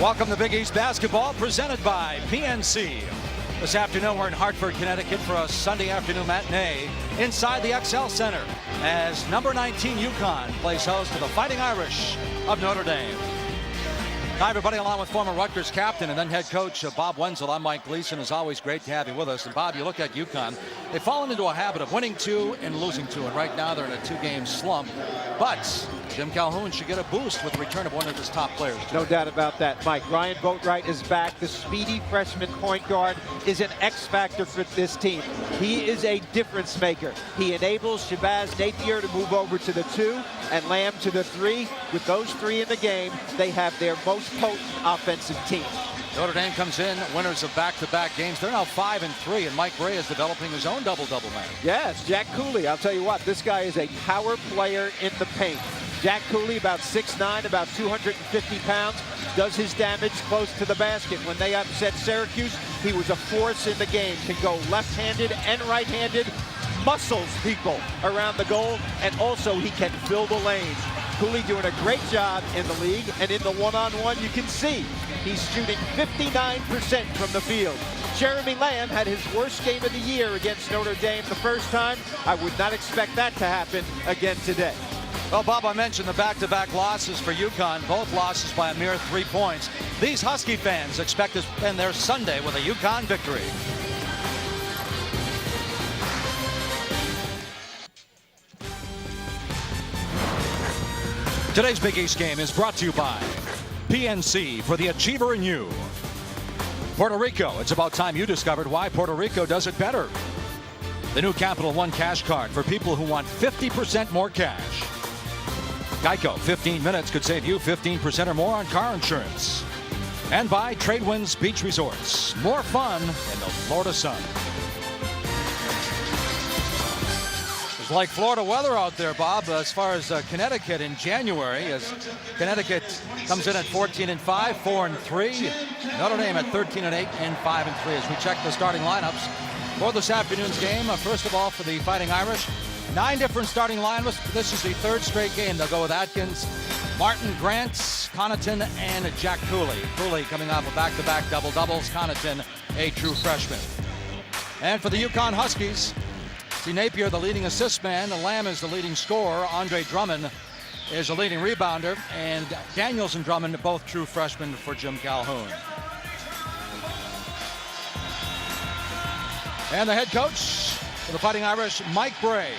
Welcome to Big East Basketball, presented by PNC. This afternoon, we're in Hartford, Connecticut for a Sunday afternoon matinee inside the XL Center as number 19 UConn plays host to the Fighting Irish of Notre Dame. Hi, everybody, along with former Rutgers captain and then head coach Bob Wenzel. I'm Mike Gleason. It's always great to have you with us. And Bob, you look at UConn, they've fallen into a habit of winning two and losing two. And right now they're in a two-game slump. But Jim Calhoun should get a boost with the return of one of his top players today. No doubt about that, Mike. Ryan Boatwright is back. The speedy freshman point guard is an X factor for this team. He is a difference maker. He enables Shabazz Napier to move over to the 2 and Lamb to the 3. With those 3 in the game, they have their most potent offensive team. Notre Dame comes in, winners of back-to-back games. They're now 5-3, and Mike Gray is developing his own double-double man. Yes, Jack Cooley. I'll tell you what, this guy is a power player in the paint. Jack Cooley, about 6'9", about 250 pounds, does his damage close to the basket. When they upset Syracuse, he was a force in the game. Can go left-handed and right-handed, muscles people around the goal, and also he can fill the lane. Cooley doing a great job in the league, and in the one-on-one, you can see he's shooting 59% from the field. Jeremy Lamb had his worst game of the year against Notre Dame the first time. I would not expect that to happen again today. Well, Bob, I mentioned the back-to-back losses for UConn, both losses by a mere 3 points. These Husky fans expect to spend their Sunday with a UConn victory. Today's Big East game is brought to you by PNC, for the achiever in you. Puerto Rico, it's about time you discovered why Puerto Rico does it better. The new Capital One Cash Card for people who want 50% more cash. Geico, 15 minutes could save you 15% or more on car insurance. And by Tradewinds Beach Resorts, more fun in the Florida sun. It's like Florida weather out there, Bob, as far as Connecticut in January, as Connecticut comes in at 14-5, 4-3. Notre Dame at 13-8 and 5-3 as we check the starting lineups for this afternoon's game. First of all, for the Fighting Irish, 9 different starting lineups. This is the 3rd straight game. They'll go with Atkins, Martin, Grant, Connaughton, and Jack Cooley. Cooley coming off of back-to-back double-doubles. Connaughton, a true freshman. And for the UConn Huskies, see Napier, the leading assist man. Lamb is the leading scorer. Andre Drummond is the leading rebounder. And Daniels and Drummond, both true freshmen for Jim Calhoun. And the head coach for the Fighting Irish, Mike Gray.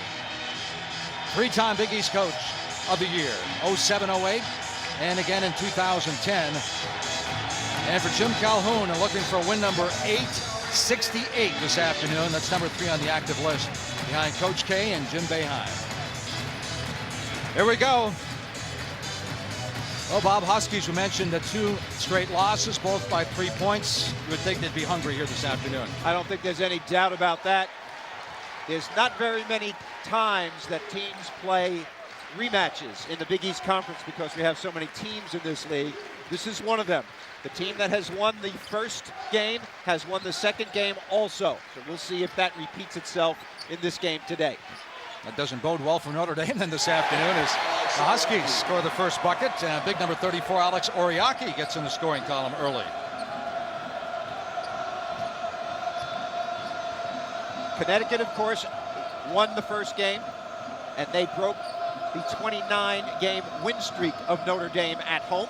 3-time Big East Coach of the Year, 07-08, and again in 2010. And for Jim Calhoun, looking for win number 868 this afternoon. That's number 3 on the active list, behind Coach K and Jim Boeheim. Here we go. Well, Bob, Huskies, we mentioned the 2 straight losses, both by 3 points. You would think they'd be hungry here this afternoon. I don't think there's any doubt about that. There's not very many times that teams play rematches in the Big East Conference because we have so many teams in this league. This is one of them. The team that has won the first game has won the second game also. So we'll see if that repeats itself in this game today. That doesn't bode well for Notre Dame then this afternoon as the Huskies score the first bucket. Big number 34, Alex Oriaki, gets in the scoring column early. Connecticut, of course, won the first game, and they broke the 29-game win streak of Notre Dame at home.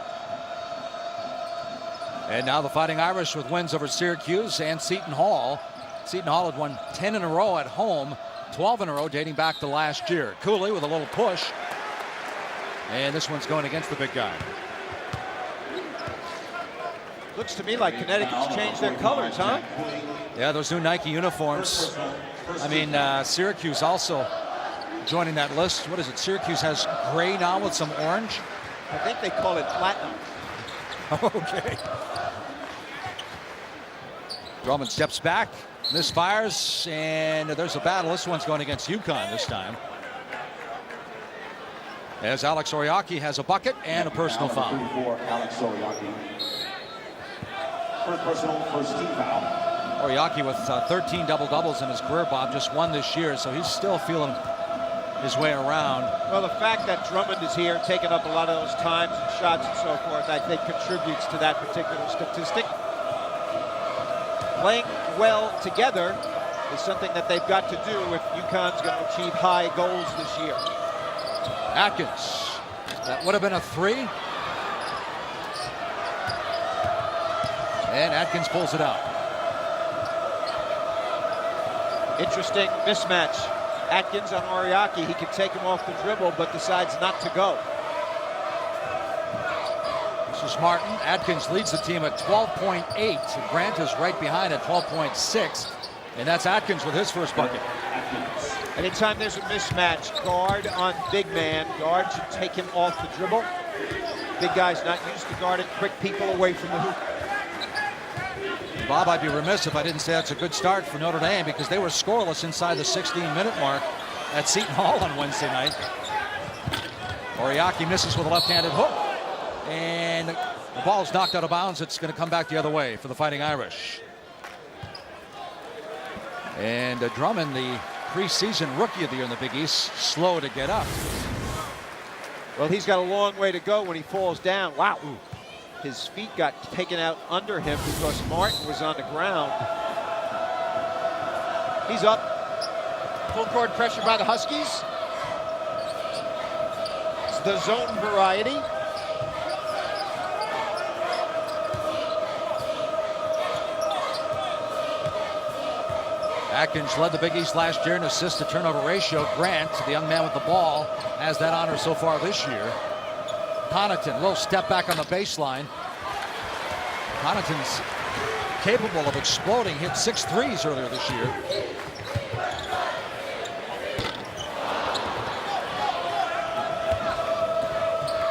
And now the Fighting Irish with wins over Syracuse and Seton Hall. Seton Hall had won 10 in a row at home, 12 in a row dating back to last year. Cooley with a little push. And this one's going against the big guy. Looks to me like Connecticut's changed their colors, huh? Yeah, those new Nike uniforms. I mean, Syracuse also joining that list. What is it? Syracuse has gray now with some orange? I think they call it platinum. Okay. Drummond steps back, misfires, and there's a battle. This one's going against UConn this time. As Alex Oriaki has a bucket and a personal foul. Alex Oriaki. First personal, first team foul. Oriaki with 13 double-doubles in his career, Bob, just one this year, so he's still feeling his way around. Well, the fact that Drummond is here, taking up a lot of those times and shots and so forth, I think contributes to that particular statistic. Playing well together is something that they've got to do if UConn's going to achieve high goals this year. Atkins. That would have been a 3. And Atkins pulls it out. Interesting mismatch. Atkins on Oriaki. He can take him off the dribble, but decides not to go. This is Martin. Atkins leads the team at 12.8. Grant is right behind at 12.6. And that's Atkins with his first bucket. Anytime there's a mismatch, guard on big man, guard should take him off the dribble. Big guy's not used to guarding quick people away from the hoop. Bob, I'd be remiss if I didn't say that's a good start for Notre Dame, because they were scoreless inside the 16-minute mark at Seton Hall on Wednesday night. Oriaki misses with a left-handed hook, and the ball's knocked out of bounds. It's going to come back the other way for the Fighting Irish. And Drummond, the preseason rookie of the year in the Big East, slow to get up. Well, he's got a long way to go when he falls down. Wow. His feet got taken out under him because Martin was on the ground. He's up. Full court pressure by the Huskies. It's the zone variety. Atkins led the Big East last year in assist to turnover ratio. Grant, the young man with the ball, has that honor so far this year. Connaughton, a little step back on the baseline. Connaughton's capable of exploding, hit 6 threes earlier this year.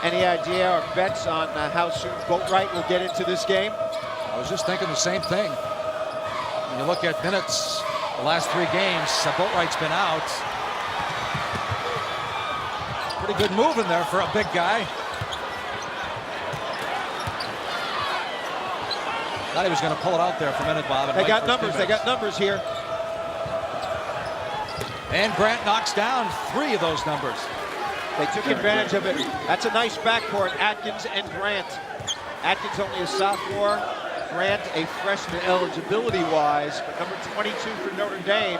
Any idea or bets on how soon Boatwright will get into this game? I was just thinking the same thing. When you look at minutes, the last 3 games, Boatwright's been out. Pretty good move in there for a big guy. Thought he was going to pull it out there for a minute, Bob. They got numbers. They got numbers here. And Grant knocks down 3 of those numbers. They took advantage of it. That's a nice backcourt, Atkins and Grant. Atkins only a sophomore. Grant a freshman eligibility-wise, but number 22 for Notre Dame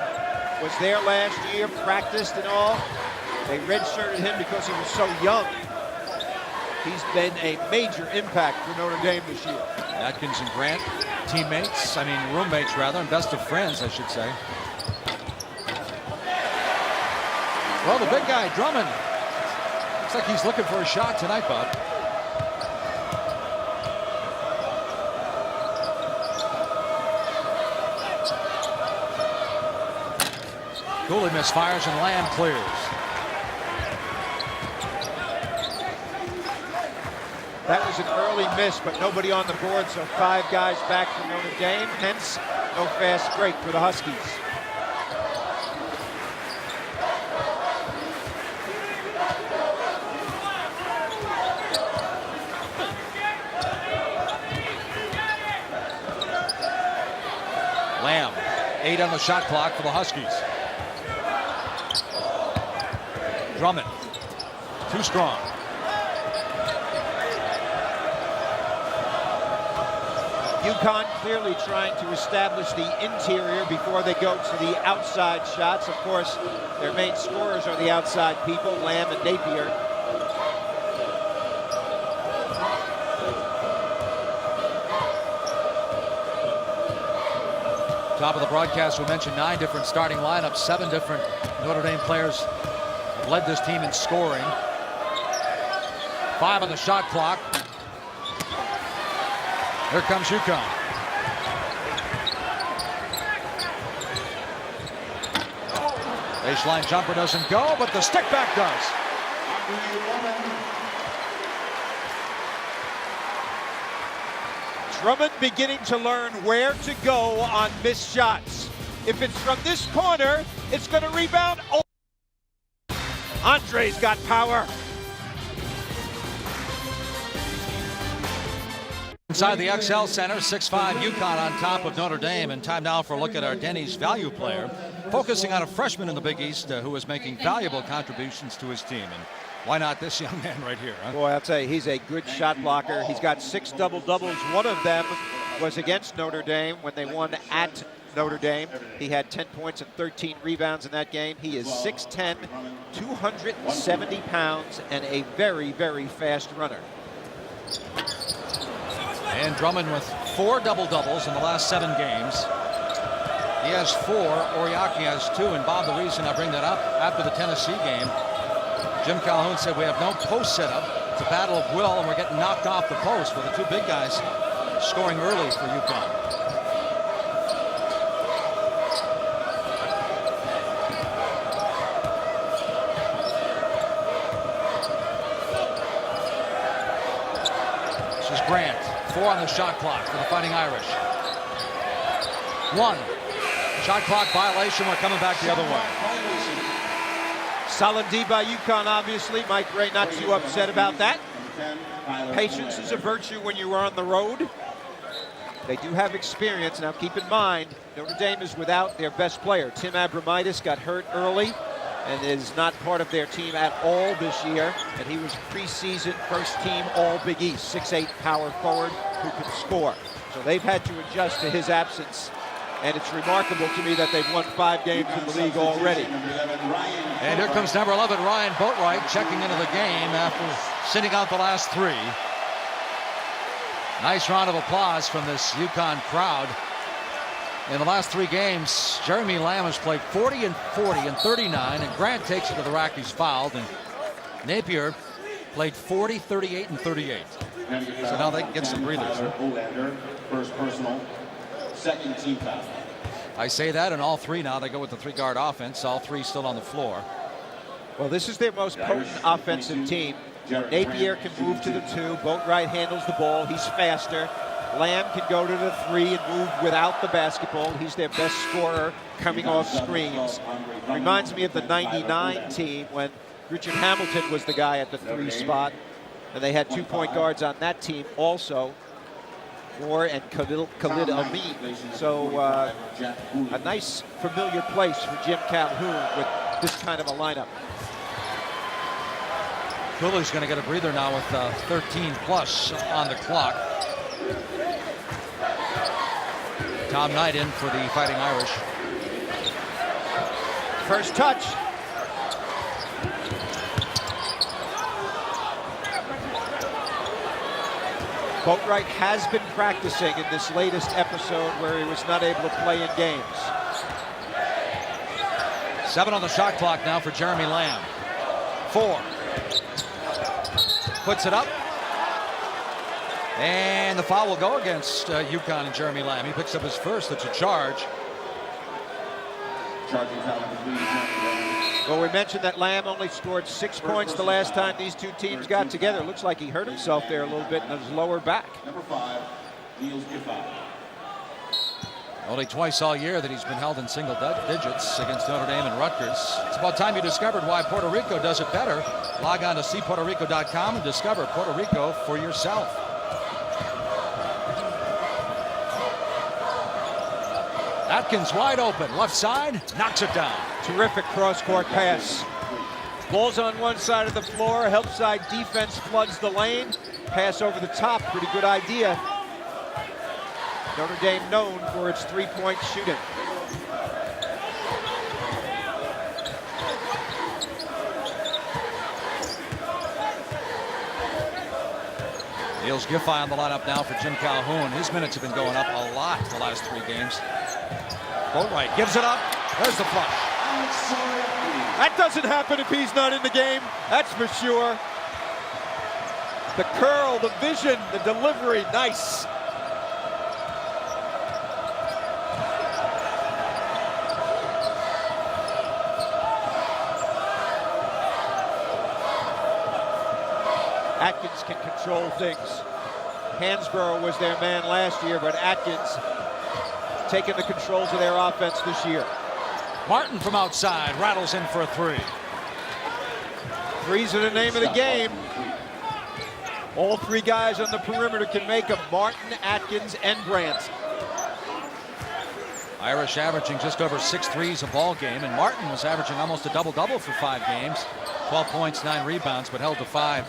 was there last year, practiced and all. They redshirted him because he was so young. He's been a major impact for Notre Dame this year. Atkins and Grant, roommates rather, and best of friends, I should say. Well, the big guy, Drummond, looks like he's looking for a shot tonight, Bob. Cooley misfires and Lamb clears. That was an early miss, but nobody on the board, so 5 guys back for Notre Dame, hence no fast break for the Huskies. Lamb, 8 on the shot clock for the Huskies. Drummond, too strong. UConn clearly trying to establish the interior before they go to the outside shots. Of course, their main scorers are the outside people, Lamb and Napier. Top of the broadcast, we mentioned 9 different starting lineups. 7 different Notre Dame players have led this team in scoring. 5 on the shot clock. Here comes UConn. Baseline jumper doesn't go, but the stick back does. Drummond beginning to learn where to go on missed shots. If it's from this corner, it's going to rebound. Oh. Andre's got power. Inside the XL Center, 6'5" UConn on top of Notre Dame. And time now for a look at our Denny's value player. focusing on a freshman in the Big East who is making valuable contributions to his team. And why not this young man right here? Huh? Boy, I'll tell you, he's a good shot blocker. He's got 6 double-doubles. One of them was against Notre Dame when they won at Notre Dame. He had 10 points and 13 rebounds in that game. He is 6'10", 270 pounds, and a very, very fast runner. And Drummond with 4 double-doubles in the last 7 games. He has 4, Oriaki has 2, and Bob, the reason I bring that up, after the Tennessee game, Jim Calhoun said we have no post setup. It's a battle of will, and we're getting knocked off the post with the 2 big guys scoring early for UConn. This is Grant. 4 on the shot clock for the Fighting Irish. 1. Shot clock violation. We're coming back the other way. Solid D by UConn, obviously. Mike Gray not too upset about that. Patience is a virtue when you are on the road. They do have experience. Now keep in mind, Notre Dame is without their best player. Tim Abromaitis got hurt early and is not part of their team at all this year. And he was preseason first team All Big East, 6'8" power forward who can score. So they've had to adjust to his absence. And it's remarkable to me that they've won 5 games in the league already. And here comes number 11, Ryan Boatwright, checking into the game after sitting out the last 3. Nice round of applause from this UConn crowd. In the last 3 games, Jeremy Lamb has played 40 and 40 and 39, and Grant takes it to the rack. He's fouled, and Napier played 40, 38, and 38. So now they can get some breathers. First personal, second team foul. I say that, and all 3 now, they go with the 3-guard offense. All 3 still on the floor. Well, this is their most potent offensive team. Napier can move to the 2. Boatwright handles the ball. He's faster. Lamb can go to the 3 and move without the basketball. He's their best scorer coming off screens. Reminds me of the '99 team when Richard Hamilton was the guy at the 3 spot. And they had 2 point guards on that team also, Moore and Khalid Amin. So a nice familiar place for Jim Calhoun with this kind of a lineup. Cooley's going to get a breather now with 13 plus on the clock. Tom Knight in for the Fighting Irish. First touch. Boatwright has been practicing in this latest episode where he was not able to play in games. 7 on the shot clock now for Jeremy Lamb. 4. Puts it up. And the foul will go against UConn and Jeremy Lamb. He picks up his first. It's a charge. Well, we mentioned that Lamb only scored 6 points the last time these 2 teams got together. It looks like he hurt himself there a little bit in his lower back. Number 5, Niels Giffey. Only twice all year that he's been held in single digits against Notre Dame and Rutgers. It's about time you discovered why Puerto Rico does it better. Log on to cpuertorico.com and discover Puerto Rico for yourself. Atkins wide open, left side, knocks it down. Terrific cross-court pass. Ball's on one side of the floor. Help side defense floods the lane. Pass over the top, pretty good idea. Notre Dame known for its 3-point shooting. Niels Giffey on the lineup now for Jim Calhoun. His minutes have been going up a lot the last 3 games. Boatwright gives it up. There's the flush. That doesn't happen if he's not in the game. That's for sure. The curl, the vision, the delivery, nice. Atkins can control things. Hansborough was their man last year, but Atkins taking the controls of their offense this year. Martin from outside rattles in for a 3. Threes are the name of the game. All 3 guys on the perimeter can make them. Martin, Atkins, and Grant. Irish averaging just over 6 threes a ball game, and Martin was averaging almost a double-double for 5 games. 12 points, 9 rebounds, but held to 5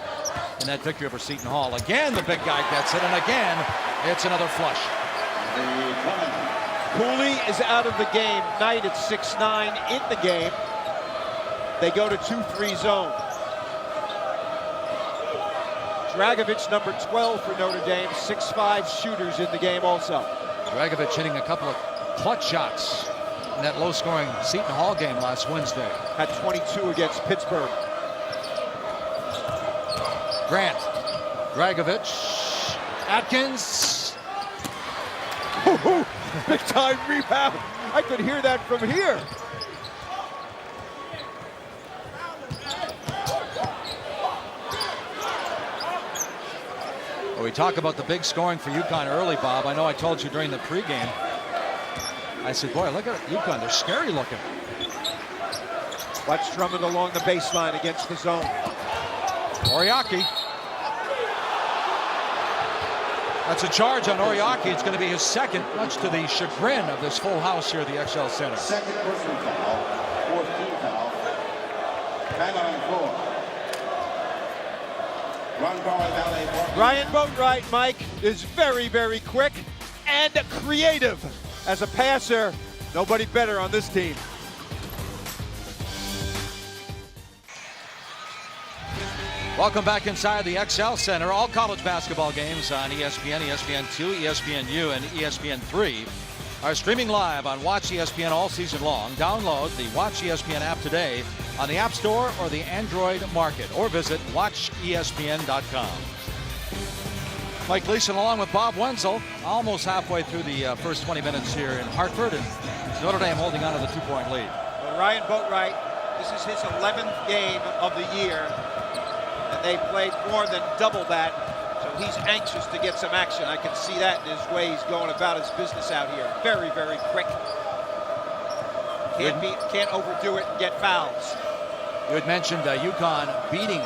in that victory over Seton Hall. Again, the big guy gets it, and again, it's another flush. Cooley is out of the game. Knight at 6'9" in the game. They go to 2-3 zone. Dragovic, number 12 for Notre Dame, 6'5" shooters in the game also. Dragovic hitting a couple of clutch shots in that low-scoring Seton Hall game last Wednesday. Had 22 against Pittsburgh. Grant, Dragovic, Atkins. Big time rebound. I could hear that from here. Well, we talk about the big scoring for UConn early, Bob. I know I told you during the pregame. I said, boy, look at UConn. They're scary looking. Watch Drummond along the baseline against the zone. Oriaki. That's a charge on Oriaki. It's going to be his second, much to the chagrin of this full house here at the XL Center. Second personal foul, 4th team foul. Time on the floor. Ryan Boatwright, Mike, is very, very quick and creative. As a passer, nobody better on this team. Welcome back inside the XL Center. All college basketball games on ESPN, ESPN2, ESPNU, and ESPN3 are streaming live on Watch ESPN all season long. Download the Watch ESPN app today on the App Store or the Android Market, or visit watchespn.com. Mike Gleason along with Bob Wenzel, almost halfway through the first 20 minutes here in Hartford, and Notre Dame holding on to the 2-point lead. Well, Ryan Boatwright, this is his 11th game of the year, and they played more than double that, so he's anxious to get some action. I can see that in his way he's going about his business out here. Very, very quick. Can't overdo it and get fouls. You had mentioned UConn beating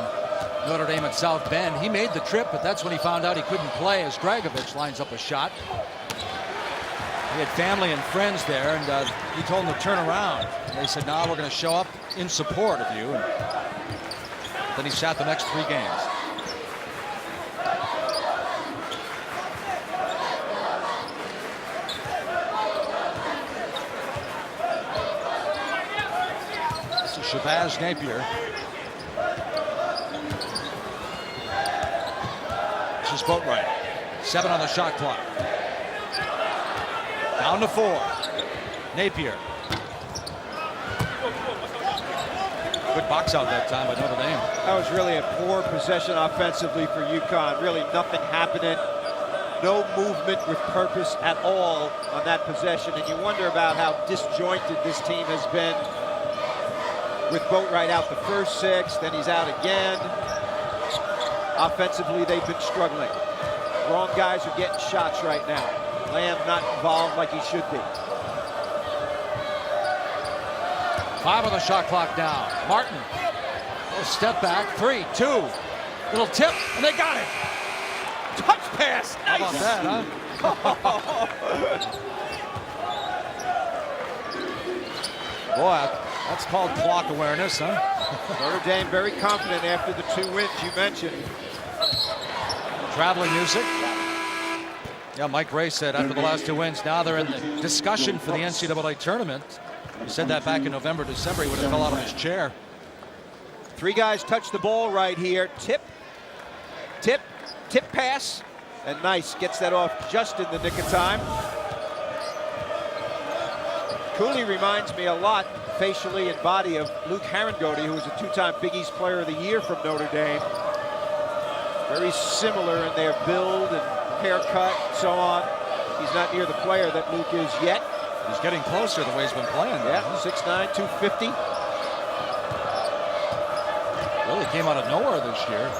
Notre Dame at South Bend. He made the trip, but that's when he found out he couldn't play as Dragovic lines up a shot. He had family and friends there, and he told them to turn around. They said, "No, we're going to show up in support of you." And then he sat the next 3 games. This is Shabazz Napier. This is Boatwright. 7 on the shot clock. Down to 4. Napier. Good box out that time by Notre Dame. That was really a poor possession offensively for UConn. Really nothing happening. No movement with purpose at all on that possession. And you wonder about how disjointed this team has been. With Boatwright out the first 6, then he's out again. Offensively, they've been struggling. Wrong guys are getting shots right now. Lamb not involved like he should be. 5 on the shot clock down. Martin. Little step back. 3, 2. Little tip, and they got it. Touch pass. How about that, huh? Boy, that's called clock awareness, huh? Notre Dame very confident after the 2 wins you mentioned. Traveling music. Yeah, Mike Ray said after the last 2 wins, now they're in the discussion for the NCAA tournament. He said that back in November, December. He would have fell out of his chair. 3 guys touch the ball right here. Tip, tip, tip pass. And Nice gets that off just in the nick of time. Cooley reminds me a lot, facially and body, of Luke Harangody, who was a 2-time Big East Player of the Year from Notre Dame. Very similar in their build and haircut and so on. He's not near the player that Luke is yet. He's getting closer the way he's been playing. Yeah, 6'9", 250. Really came out of nowhere this year.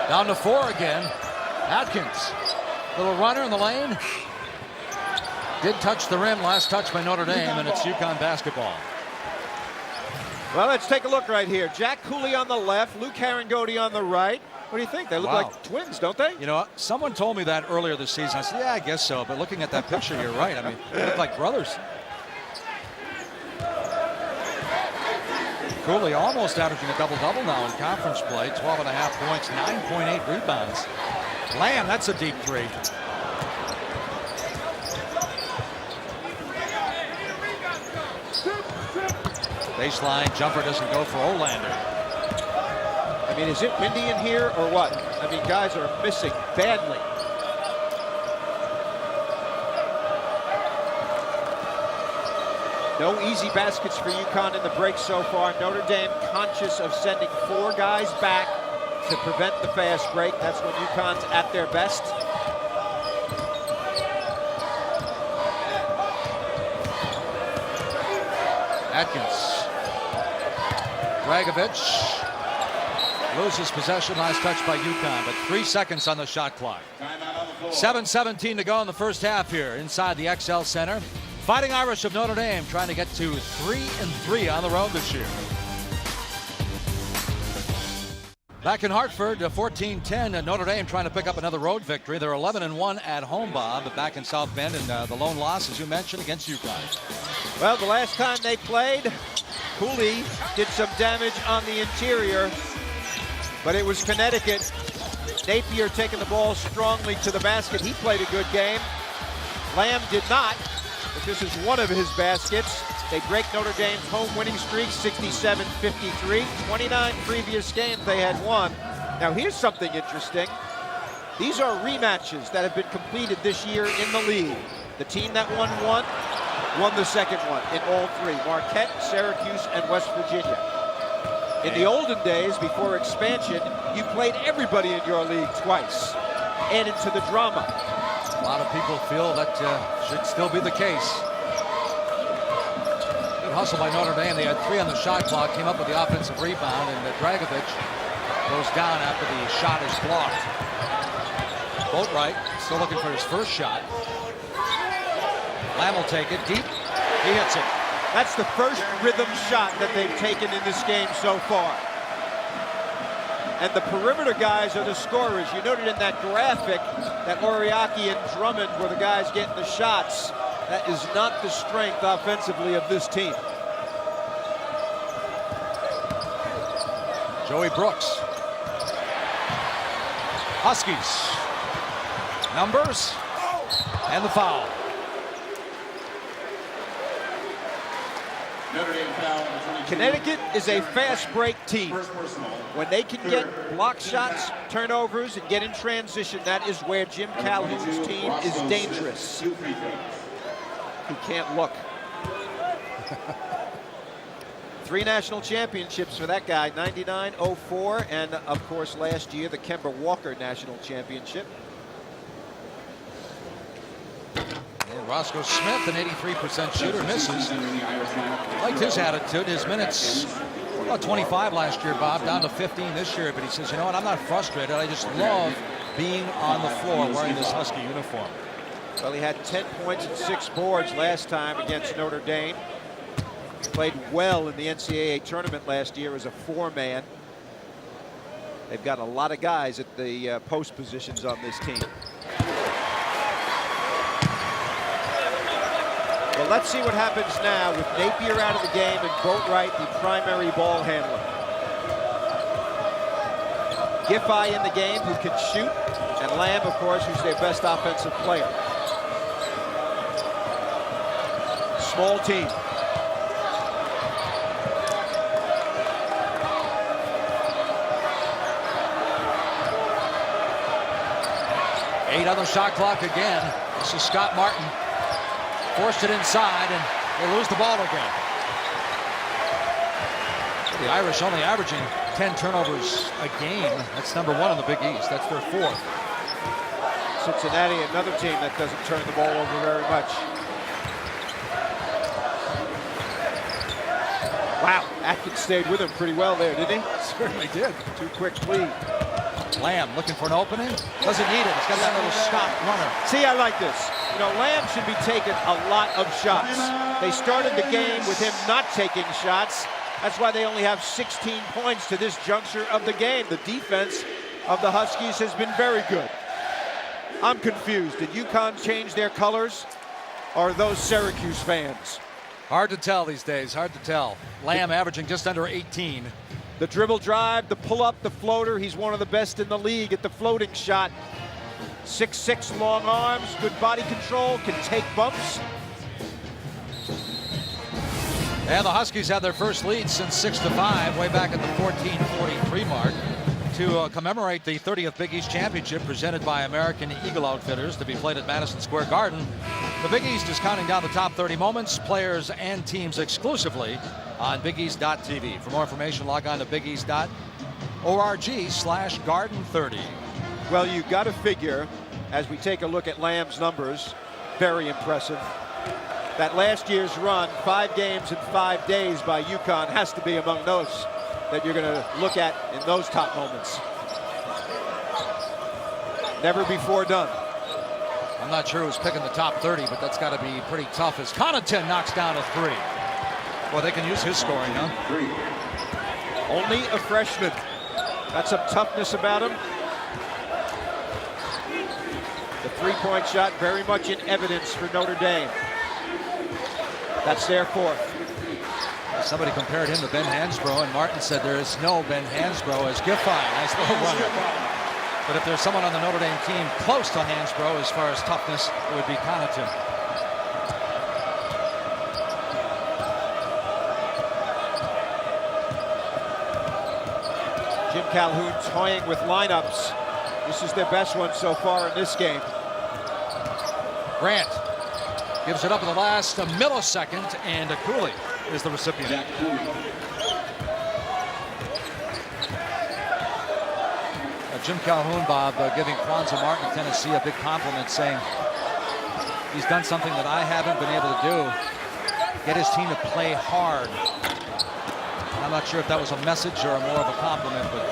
Down to 4 again. Atkins. Little runner in the lane. Did touch the rim. Last touch by Notre Dame, and it's UConn basketball. Well, let's take a look right here. Jack Cooley on the left, Luke Harangody on the right. What do you think? They look like twins, don't they? You know, someone told me that earlier this season. I said, yeah, I guess so. But looking at that picture, you're right. I mean, they look like brothers. Cooley almost averaging a double-double now in conference play. 12.5 points, 9.8 rebounds. Lamb, that's a deep three. Baseline jumper doesn't go for Olander. I mean, is it windy in here or what? I mean, guys are missing badly. No easy baskets for UConn in the break so far. Notre Dame conscious of sending 4 guys back to prevent the fast break. That's when UConn's at their best. Atkins. Dragovic loses possession. Last touch by UConn, but 3 seconds on the shot clock. 7:17 to go in the first half here inside the XL Center. Fighting Irish of Notre Dame trying to get to 3-3 on the road this year. Back in Hartford, 14-10, Notre Dame trying to pick up another road victory. They're 11-1 at home, Bob, but back in South Bend, and the lone loss, as you mentioned, against UConn. Well, the last time they played, Cooley did some damage on the interior, but it was Connecticut. Napier taking the ball strongly to the basket. He played a good game. Lamb did not, but this is one of his baskets. They break Notre Dame's home winning streak, 67-53. 29 previous games they had won. Now here's something interesting. These are rematches that have been completed this year in the league. The team that won the second one in all 3. Marquette, Syracuse, and West Virginia. In the olden days, before expansion, you played everybody in your league twice, added to the drama. A lot of people feel that should still be the case. Good hustle by Notre Dame. They had 3 on the shot clock, came up with the offensive rebound, and Dragovic goes down after the shot is blocked. Boatwright still looking for his first shot. Lamb will take it deep. He hits it. That's the first rhythm shot that they've taken in this game so far. And the perimeter guys are the scorers. You noted in that graphic that Oriaki and Drummond were the guys getting the shots. That is not the strength offensively of this team. Joey Brooks. Huskies. Numbers. And the foul. Connecticut is a fast break team. When they can get block shots, turnovers, and get in transition, that is where Jim Calhoun's team is dangerous. He can't look. 3 national championships for that guy, 99, 04, and of course last year the Kemba Walker National Championship. And Roscoe Smith, an 83% shooter, misses. Liked his attitude. His minutes, about 25 last year, Bob, down to 15 this year. But he says, you know what, I'm not frustrated. I just love being on the floor wearing this Husky uniform. Well, he had 10 points and 6 boards last time against Notre Dame. Played well in the NCAA tournament last year as a 4-man. They've got a lot of guys at the post positions on this team. Well, let's see what happens now with Napier out of the game and Boatwright, the primary ball handler. Giffey in the game, who can shoot, and Lamb, of course, who's their best offensive player. Small team. Eight on the shot clock again. This is Scott Martin. Forced it inside, and they lose the ball again. The Irish only averaging 10 turnovers a game. That's number 1 in the Big East. That's their 4th. Cincinnati, another team that doesn't turn the ball over very much. Wow, Atkins stayed with him pretty well there, didn't he? Certainly did. 2 quick lead. Lamb looking for an opening. Doesn't need it. He's got that little stop runner. See, I like this. You know, Lamb should be taking a lot of shots. They started the game with him not taking shots. That's why they only have 16 points to this juncture of the game. The defense of the Huskies has been very good. I'm confused. Did UConn change their colors? Or are those Syracuse fans? Hard to tell these days, hard to tell. Lamb averaging just under 18. The dribble drive, the pull-up, the floater. He's one of the best in the league at the floating shot. 6'6", long arms, good body control, can take bumps. And the Huskies had their first lead since 6-5, way back at the 14:43 mark, to commemorate the 30th Big East Championship presented by American Eagle Outfitters to be played at Madison Square Garden. The Big East is counting down the top 30 moments, players and teams exclusively on BigEast.tv. For more information, log on to BigEast.org/Garden30. Well, you got to figure, as we take a look at Lamb's numbers, very impressive. That last year's run, 5 games in 5 days by UConn, has to be among those that you're going to look at in those top moments. Never before done. I'm not sure who's picking the top 30, but that's got to be pretty tough as Connaughton knocks down a 3. Well, they can use his scoring, huh? Only a freshman. That's some toughness about him. The three-point shot very much in evidence for Notre Dame. That's their 4th. Somebody compared him to Ben Hansbrough, and Martin said there is no Ben Hansbrough as Giffey. Nice little runner. But if there's someone on the Notre Dame team close to Hansbrough as far as toughness, it would be Connaughton. Jim Calhoun toying with lineups. This is their best one so far in this game. Grant gives it up in the last millisecond, and Cooley is the recipient. Jim Calhoun, Bob, giving Kwanzaa Martin of Tennessee a big compliment, saying he's done something that I haven't been able to do, get his team to play hard. And I'm not sure if that was a message or more of a compliment, but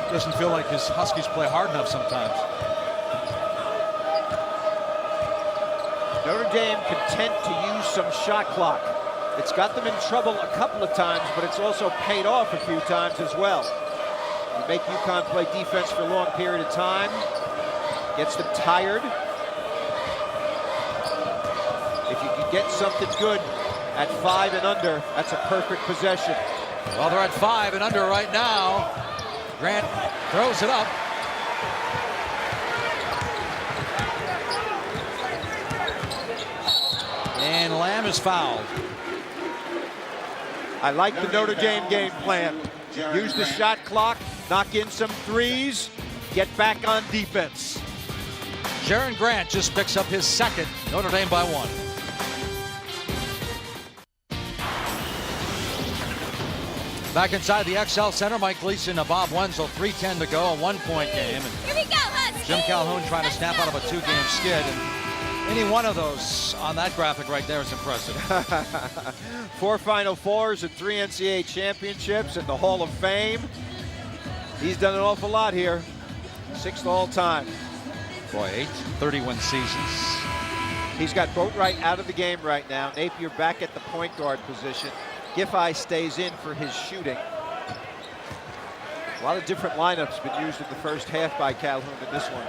it doesn't feel like his Huskies play hard enough sometimes. Notre Dame content to use some shot clock. It's got them in trouble a couple of times, but it's also paid off a few times as well. You make UConn play defense for a long period of time, gets them tired. If you can get something good at 5 and under, that's a perfect possession. Well, they're at 5 and under right now. Grant throws it up. And Lamb is fouled. I like the Notre Dame game plan. Use the shot clock, knock in some threes, get back on defense. Jaron Grant just picks up his second. Notre Dame by 1. Back inside the XL Center, Mike Gleason, Bob Wenzel, 3:10 to go, a 1-point game. And here we go, Huskies. Jim Calhoun trying to snap out of a 2-game skid. And any one of those on that graphic right there is impressive. 4 Final Fours and 3 NCAA championships and the Hall of Fame. He's done an awful lot here. 6th all time. Boy, 8 30-win seasons. He's got Boatwright out of the game right now. Napier back at the point guard position. Giffey stays in for his shooting. A lot of different lineups been used in the first half by Calhoun in this one.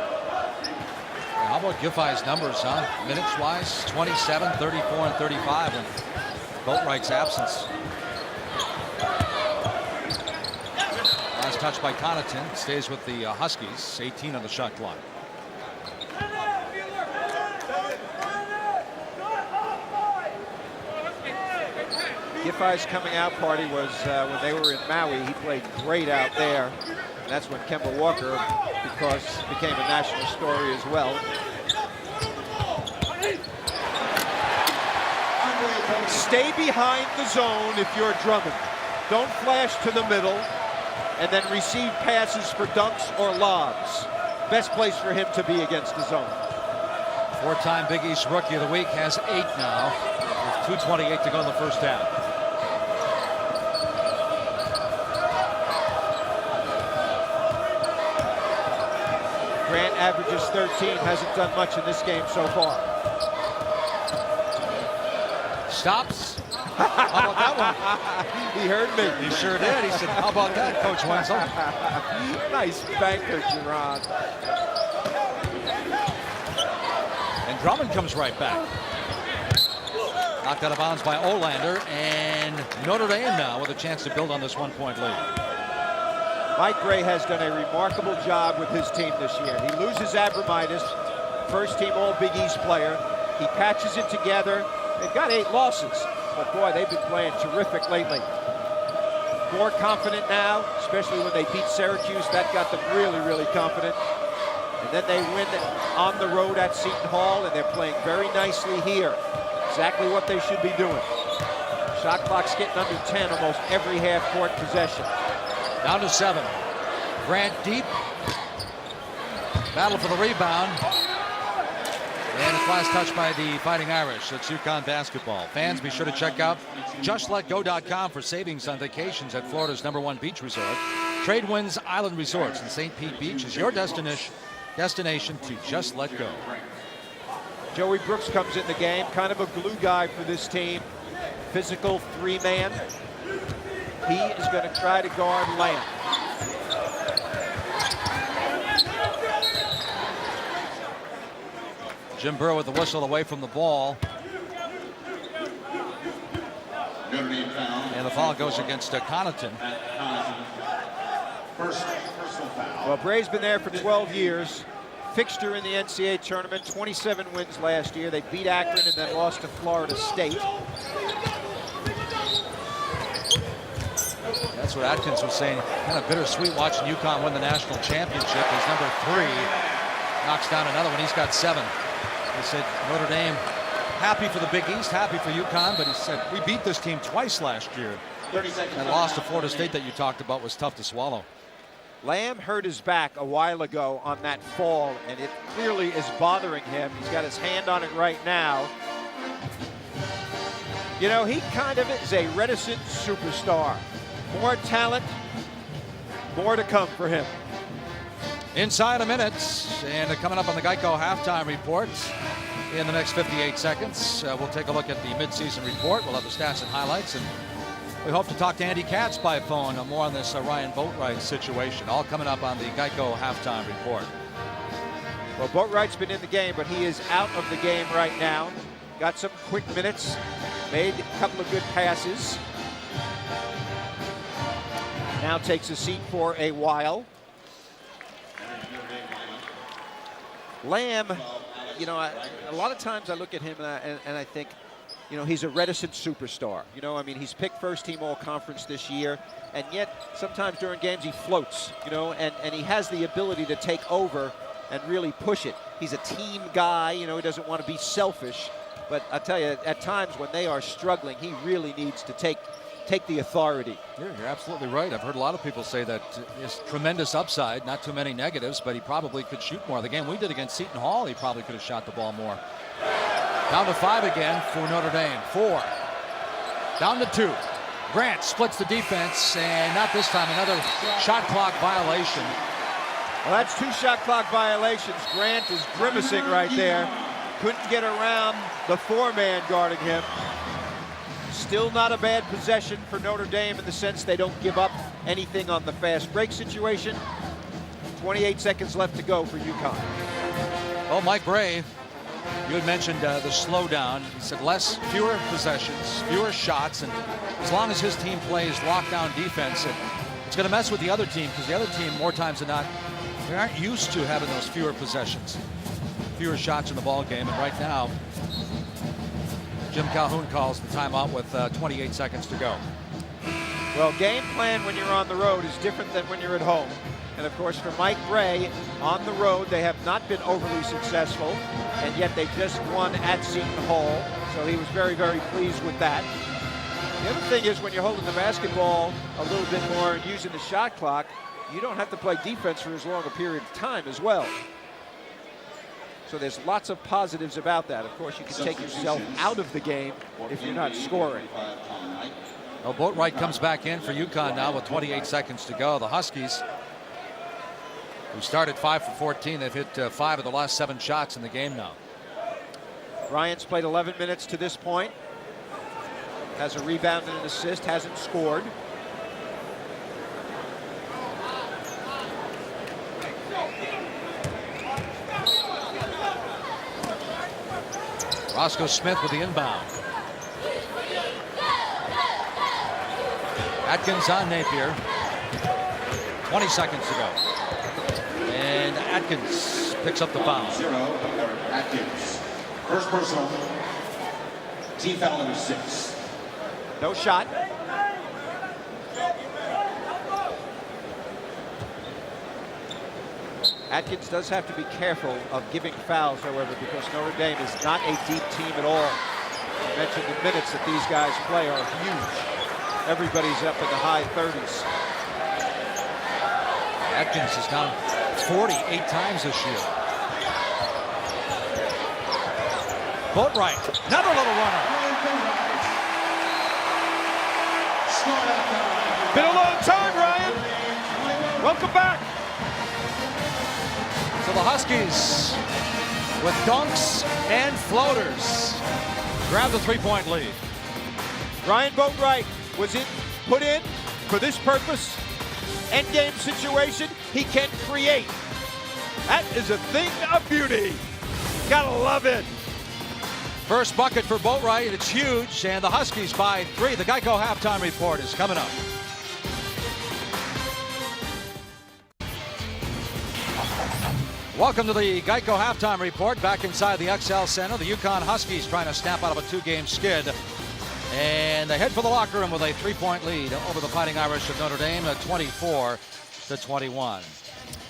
How about Giffey's numbers, huh? Minutes-wise, 27, 34, and 35 in Boatwright's absence. Last touch by Connaughton. Stays with the Huskies. 18 on the shot clock. Giffey's coming out party was when they were in Maui. He played great out there. And that's when Kemba Walker, because became a national story as well. Stay behind the zone if you're Drummond. Don't flash to the middle and then receive passes for dunks or lobs. Best place for him to be against the zone. 4-time Big East Rookie of the Week, has 8 now, with 2:28 to go in the first half. Grant averages 13, hasn't done much in this game so far. Stops, How about that one? He heard me. He sure did. He said, how about that, Coach Wenzel? Nice banker, Geron. And Drummond comes right back. Knocked out of bounds by Olander, and Notre Dame now with a chance to build on this 1-point lead. Mike Gray has done a remarkable job with his team this year. He loses Abramitis, first team All Big East player. He patches it together. They've got 8 losses, but boy, they've been playing terrific lately. More confident now, especially when they beat Syracuse. That got them really, really confident. And then they win on the road at Seton Hall, and they're playing very nicely here. Exactly what they should be doing. Shot clock's getting under 10 almost every half-court possession. Down to 7. Grant deep. Battle for the rebound. And a last touch by the Fighting Irish. It's UConn basketball. Fans, be sure to check out JustLetGo.com for savings on vacations at Florida's #1 beach resort. Tradewinds Island Resorts in St. Pete Beach is your destination to just let go. Joey Brooks comes in the game, kind of a glue guy for this team. Physical 3-man. He is going to try to guard Lamb. Jim Burrow with the whistle away from the ball. And the foul goes against Connaughton. Personal foul. Well, Bray's been there for 12 years. Fixture in the NCAA tournament, 27 wins last year. They beat Akron and then lost to Florida State. That's what Atkins was saying. Kind of bittersweet watching UConn win the national championship. He's number 3. Knocks down another one. He's got 7. He said Notre Dame happy for the Big East, happy for UConn, but he said we beat this team twice last year. 30 seconds. That loss to Florida State that you talked about was tough to swallow. Lamb hurt his back a while ago on that fall, and it clearly is bothering him. He's got his hand on it right now. You know, he kind of is a reticent superstar. More talent, more to come for him. Inside a minute, and coming up on the Geico halftime report in the next 58 seconds. We'll take a look at the midseason report. We'll have the stats and highlights, and we hope to talk to Andy Katz by phone on more on this Ryan Boatwright situation. All coming up on the Geico halftime report. Well, Boatwright's been in the game, but he is out of the game right now. Got some quick minutes, made a couple of good passes. Now takes a seat for a while. Lamb, you know, a lot of times I look at him and I think, you know, he's a reticent superstar. You know, I mean, he's picked first team all-conference this year, and yet sometimes during games he floats, you know, and he has the ability to take over and really push it. He's a team guy, you know, he doesn't want to be selfish, but I tell you, at times when they are struggling, he really needs to take the authority. You're absolutely right. I've heard a lot of people say that his tremendous upside, not too many negatives, but he probably could shoot more. The game we did against Seton Hall, he probably could have shot the ball more. Down to 5 again for Notre Dame. 4. Down to 2. Grant splits the defense, and not this time, another shot clock violation. Well, that's 2 shot clock violations. Grant is grimacing right there. Couldn't get around the 4-man guarding him. Still not a bad possession for Notre Dame in the sense they don't give up anything on the fast break situation. 28 seconds left to go for UConn. Oh, Mike Bray, you had mentioned the slowdown. He said fewer possessions, fewer shots, and as long as his team plays lockdown defense, it's going to mess with the other team, because the other team, more times than not, they aren't used to having those fewer possessions, fewer shots in the ball game. And right now, Jim Calhoun calls the timeout with 28 seconds to go. Well, game plan when you're on the road is different than when you're at home. And of course, for Mike Bray, on the road, they have not been overly successful, and yet they just won at Seton Hall. So he was very, very pleased with that. The other thing is, when you're holding the basketball a little bit more and using the shot clock, you don't have to play defense for as long a period of time as well. So there's lots of positives about that. Of course, you can take yourself out of the game if you're not scoring. Well, Boatwright comes back in for UConn now with 28 seconds to go. The Huskies, who started 5 for 14, they've hit 5 of the last 7 shots in the game now. Bryant's played 11 minutes to this point. Has a rebound and an assist, hasn't scored. Roscoe Smith with the inbound. Atkins on Napier. 20 seconds to go. And Atkins picks up the foul. 0, Atkins. First personal. Team foul number 6. No shot. Atkins does have to be careful of giving fouls, however, because Notre Dame is not a deep team at all. I mentioned the minutes that these guys play are huge. Everybody's up in the high 30s. Atkins has gone 48 times this year. Boatwright, another little runner. Been a long time, Ryan. Welcome back. So the Huskies, with dunks and floaters, grab the three-point lead. Ryan Boatwright was put in for this purpose. Endgame situation, he can create. That is a thing of beauty. Gotta love it. First bucket for Boatwright, it's huge, and the Huskies by 3. The Geico halftime report is coming up. Welcome to the Geico halftime report. Back inside the XL Center, the UConn Huskies trying to snap out of a 2-game skid. And they head for the locker room with a 3-point lead over the Fighting Irish of Notre Dame at 24-21.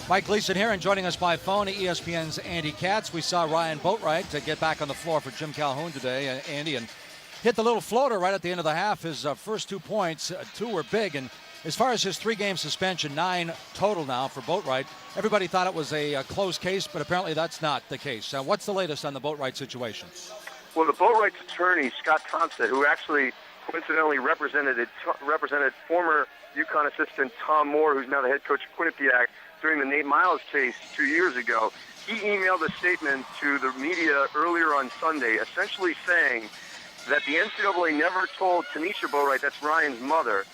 Mike Gleason here, and joining us by phone, ESPN's Andy Katz. We saw Ryan Boatwright to get back on the floor for Jim Calhoun today, Andy, and hit the little floater right at the end of the half. His first 2 points, 2 were big, and as far as his 3-game suspension, 9 total now for Boatwright, everybody thought it was a closed case, but apparently that's not the case. What's the latest on the Boatwright situation? Well, the Boatwright's attorney, Scott Thompson, who actually coincidentally represented former UConn assistant Tom Moore, who's now the head coach of Quinnipiac, during the Nate Miles case 2 years ago, he emailed a statement to the media earlier on Sunday, essentially saying that the NCAA never told Tanisha Boatwright, that's Ryan's mother,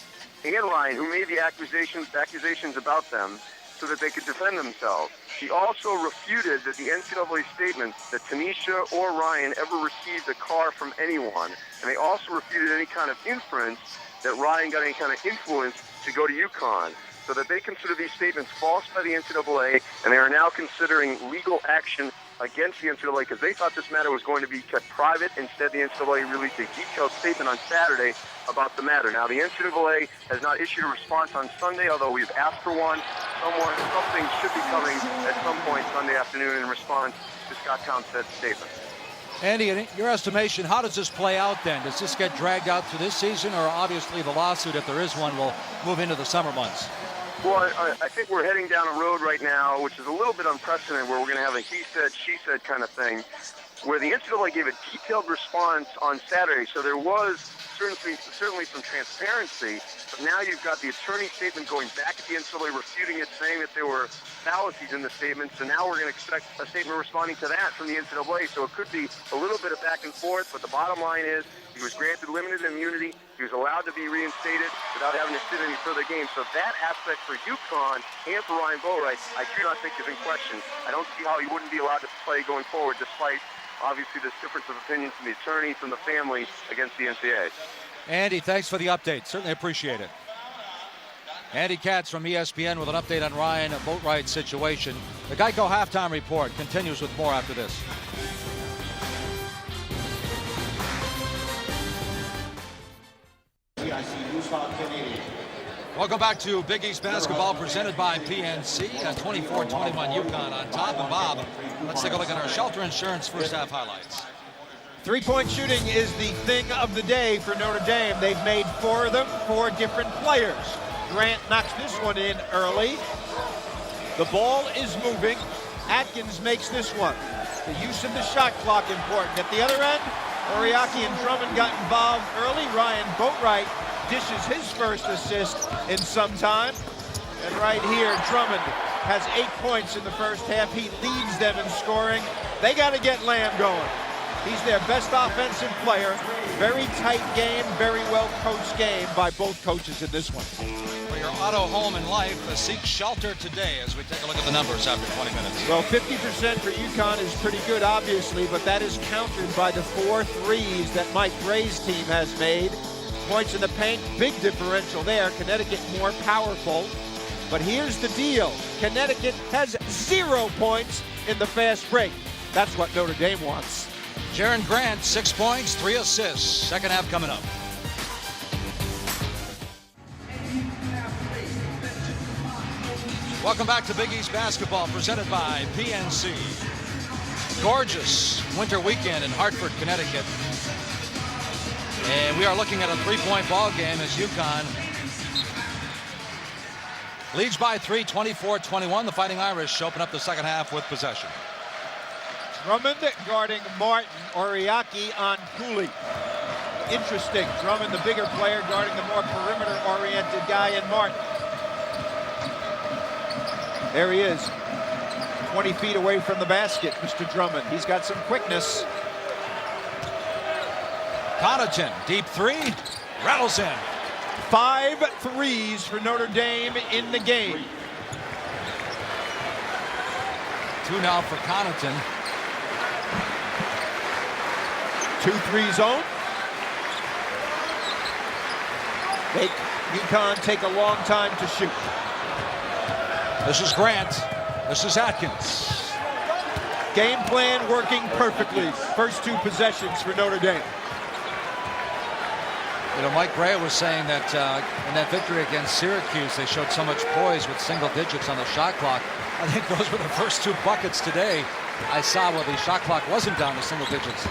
and Ryan, who made the accusations about them, so that they could defend themselves. He also refuted that the NCAA statements that Tanisha or Ryan ever received a car from anyone, and they also refuted any kind of inference that Ryan got any kind of influence to go to UConn, so that they consider these statements false by the NCAA, and they are now considering legal action against the NCAA because they thought this matter was going to be kept private. Instead, the NCAA released a detailed statement on Saturday about the matter. Now, the NCAA has not issued a response on Sunday, although we've asked for one. Something should be coming at some point Sunday afternoon in response to Scott Thompson's statement. Andy, in your estimation, how does this play out then? Does this get dragged out through this season, or obviously the lawsuit, if there is one, will move into the summer months? Well, I think we're heading down a road right now, which is a little bit unprecedented, where we're going to have a he said, she said kind of thing, where the NCAA gave a detailed response on Saturday. So there was certainly some transparency, but now you've got the attorney statement going back at the NCAA, refuting it, saying that there were fallacies in the statement. So now we're going to expect a statement responding to that from the NCAA. So it could be a little bit of back and forth, but the bottom line is he was granted limited immunity. He was allowed to be reinstated without having to sit any further games. So that aspect for UConn and for Ryan Boatwright, I do not think is in question. I don't see how he wouldn't be allowed to play going forward, despite obviously this difference of opinion from the attorney, from the family against the NCAA. Andy, thanks for the update. Certainly appreciate it. Andy Katz from ESPN with an update on Ryan Boatwright's situation. The Geico halftime report continues with more after this. Welcome back to Big East Basketball presented by PNC. 24-21 UConn on top. And Bob, let's take a look at our shelter insurance first half highlights. Three-point shooting is the thing of the day for Notre Dame. They've made 4 of them, 4 different players. Grant knocks this one in early. The ball is moving. Atkins makes this one. The use of the shot clock important. At the other end, Oriaki and Drummond got involved early. Ryan Boatwright dishes his first assist in some time. And right here, Drummond has 8 points in the first half. He leads them in scoring. They got to get Lamb going. He's their best offensive player. Very tight game, very well coached game by both coaches in this one. For your auto, home, and life, seek shelter today as we take a look at the numbers after 20 minutes. Well, 50% for UConn is pretty good, obviously, but that is countered by the 4 threes that Mike Gray's team has made. Points in the paint, big differential there. Connecticut more powerful. But here's the deal. Connecticut has 0 points in the fast break. That's what Notre Dame wants. Jaron Grant, 6 points, 3 assists. Second half coming up. Welcome back to Big East Basketball, presented by PNC. Gorgeous winter weekend in Hartford, Connecticut. And we are looking at a 3-point ball game as UConn leads by 3, 24-21. The Fighting Irish open up the second half with possession. Drummond guarding Martin, Oriaki on Cooley. Interesting. Drummond, the bigger player, guarding the more perimeter-oriented guy in Martin. There he is, 20 feet away from the basket, Mr. Drummond. He's got some quickness. Connaughton, deep 3, rattles in. 5 threes for Notre Dame in the game. 2 now for Connaughton. 2-3 zone. UConn take a long time to shoot. This is Grant. This is Atkins. Game plan working perfectly. First 2 possessions for Notre Dame. You know, Mike Gray was saying that in that victory against Syracuse, they showed so much poise with single digits on the shot clock. I think those were the first 2 buckets today I saw where the shot clock wasn't down to single digits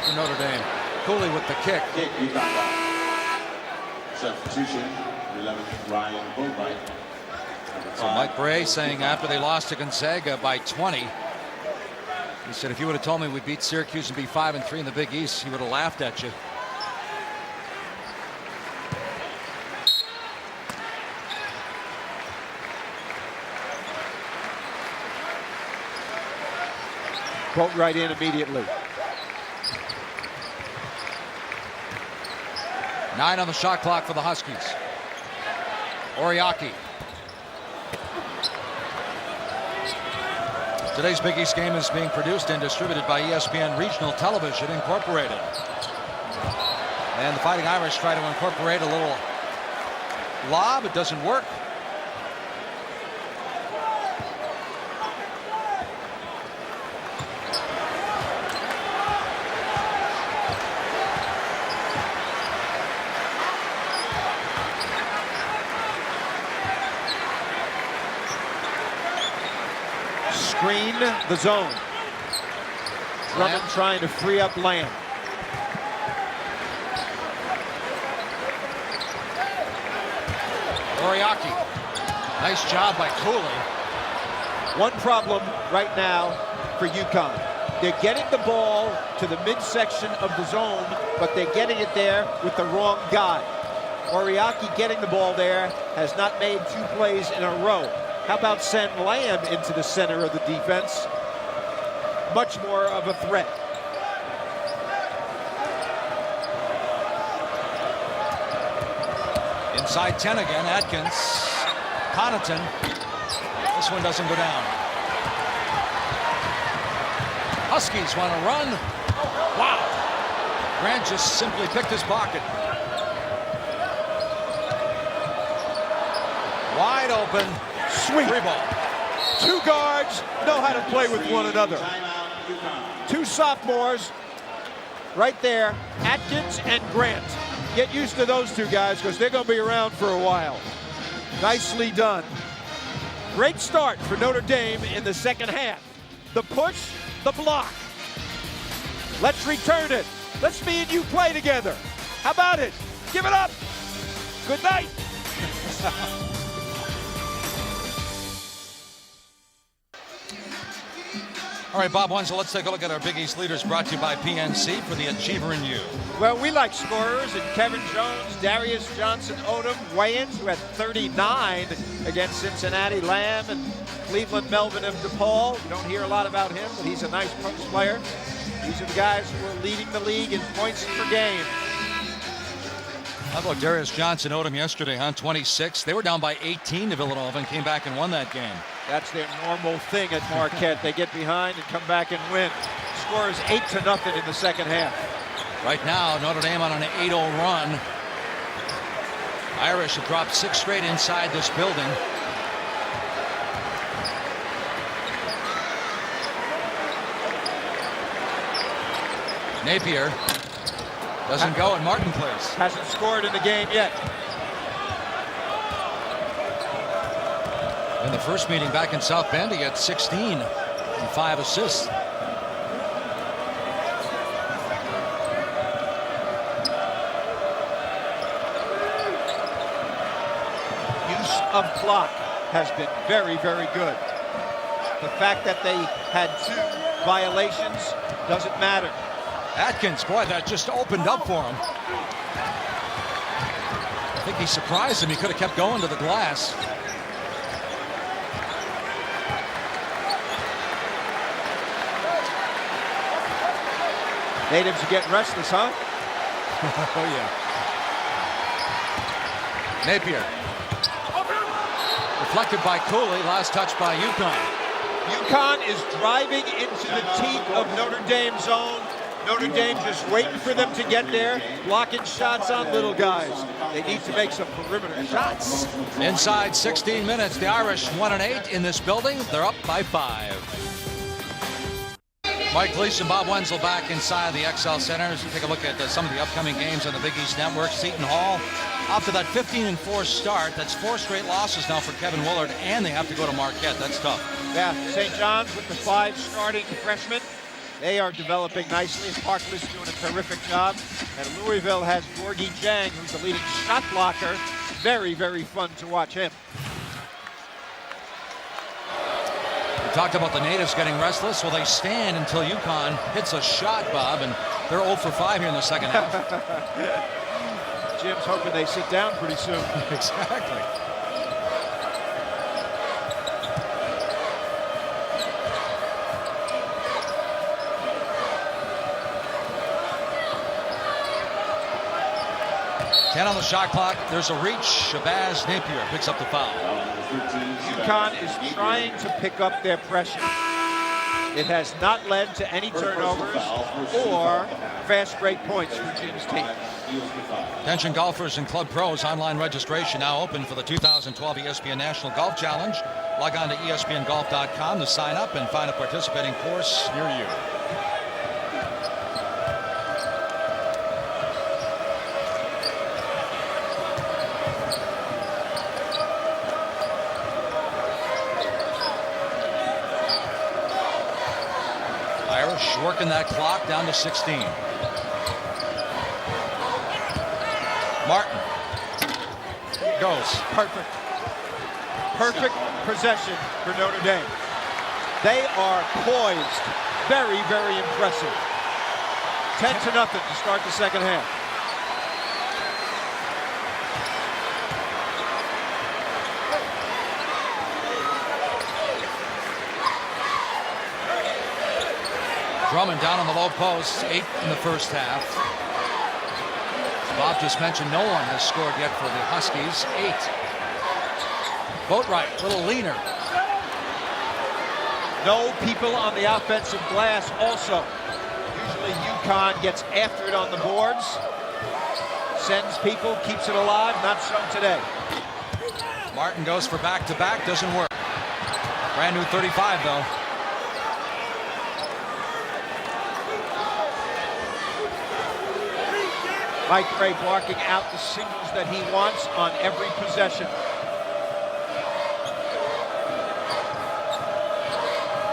for Notre Dame. Cooley with the kick. Substitution, 11, Ryan Boatwright. So Mike Gray saying after they lost to Gonzaga by 20, he said, if you would have told me we beat Syracuse and be 5-3 in the Big East, he would have laughed at you. Boat right in immediately. 9 on the shot clock for the Huskies. Oriaki. Today's Big East game is being produced and distributed by ESPN Regional Television Incorporated. And the Fighting Irish try to incorporate a little lob. It doesn't work. Screen the zone. Drummond trying to free up Lamb. Oriaki. Nice job by Cooley. One problem right now for UConn. They're getting the ball to the midsection of the zone, but they're getting it there with the wrong guy. Oriaki getting the ball there has not made 2 plays in a row. How about send Lamb into the center of the defense? Much more of a threat. Inside 10 again, Atkins. Connaughton. This one doesn't go down. Huskies want to run. Wow. Grant just simply picked his pocket. Wide open. Sweet. 3 ball. 2 guards know how to play with one another. 2 sophomores right there, Atkins and Grant. Get used to those 2 guys because they're going to be around for a while. Nicely done. Great start for Notre Dame in the second half. The push, the block. Let's return it. Let's me and you play together. How about it? Give it up. Good night. All right, Bob Wenzel, let's take a look at our Big East leaders brought to you by PNC for the Achiever in You. Well, we like scorers, and Kevin Jones, Darius Johnson, Odom, Wayans, who had 39 against Cincinnati, Lamb, and Cleveland Melvin of DePaul. You don't hear a lot about him, but he's a nice post player. These are the guys who are leading the league in points per game. How about Darius Johnson Odom yesterday, huh? 26. They were down by 18 to Villanova and came back and won that game. That's their normal thing at Marquette. They get behind and come back and win. Score is 8-0 in the second half. Right now, Notre Dame on an 8-0 run. Irish have dropped 6 straight inside this building. Napier doesn't go, and Martin clears. Hasn't scored in the game yet. In the first meeting back in South Bend, he had 16 and 5 assists. Use of clock has been very, very good. The fact that they had 2 violations doesn't matter. Atkins, boy, that just opened up for him. I think he surprised him. He could have kept going to the glass. Natives are getting restless, huh? Oh, yeah. Napier. Deflected by Cooley. Last touch by UConn. UConn is driving into the teeth of Notre Dame's zone. Notre Dame just waiting for them to get there, blocking shots on little guys. They need to make some perimeter shots. Inside 16 minutes, the Irish 1-8 in this building. They're up by 5. Mike Gleason, Bob Wenzel back inside the XL Center. As we take a look at some of the upcoming games on the Big East Network. Seton Hall, after that 15-4 start, that's 4 straight losses now for Kevin Willard, and they have to go to Marquette. That's tough. Yeah, St. John's with the 5 starting freshmen. They are developing nicely. Parkley's doing a terrific job. And Louisville has Gorgie Jang, who's the leading shot blocker. Very, very fun to watch him. We talked about the natives getting restless. Well, they stand until UConn hits a shot, Bob, and they're 0 for 5 here in the second half. Jim's hoping they sit down pretty soon. Exactly. Ten on the shot clock. There's a reach. Shabazz Napier picks up the foul. UConn is trying to pick up their pressure. It has not led to any turnovers or fast break points for Jim's team. Attention golfers and club pros, online registration now open for the 2012 ESPN National Golf Challenge. Log on to espngolf.com to sign up and find a participating course near you. Irish working that clock down to 16. Martin goes. Perfect. Perfect possession for Notre Dame. They are poised. Very, very impressive. 10-0 to start the second half. Drummond down on the low post, 8 in the first half. As Bob just mentioned, no one has scored yet for the Huskies. 8. Boatwright, a little leaner. No people on the offensive glass also. Usually UConn gets after it on the boards, sends people, keeps it alive. Not so today. Martin goes for back-to-back, doesn't work. Brand new 35 though. Mike Gray barking out the signals that he wants on every possession.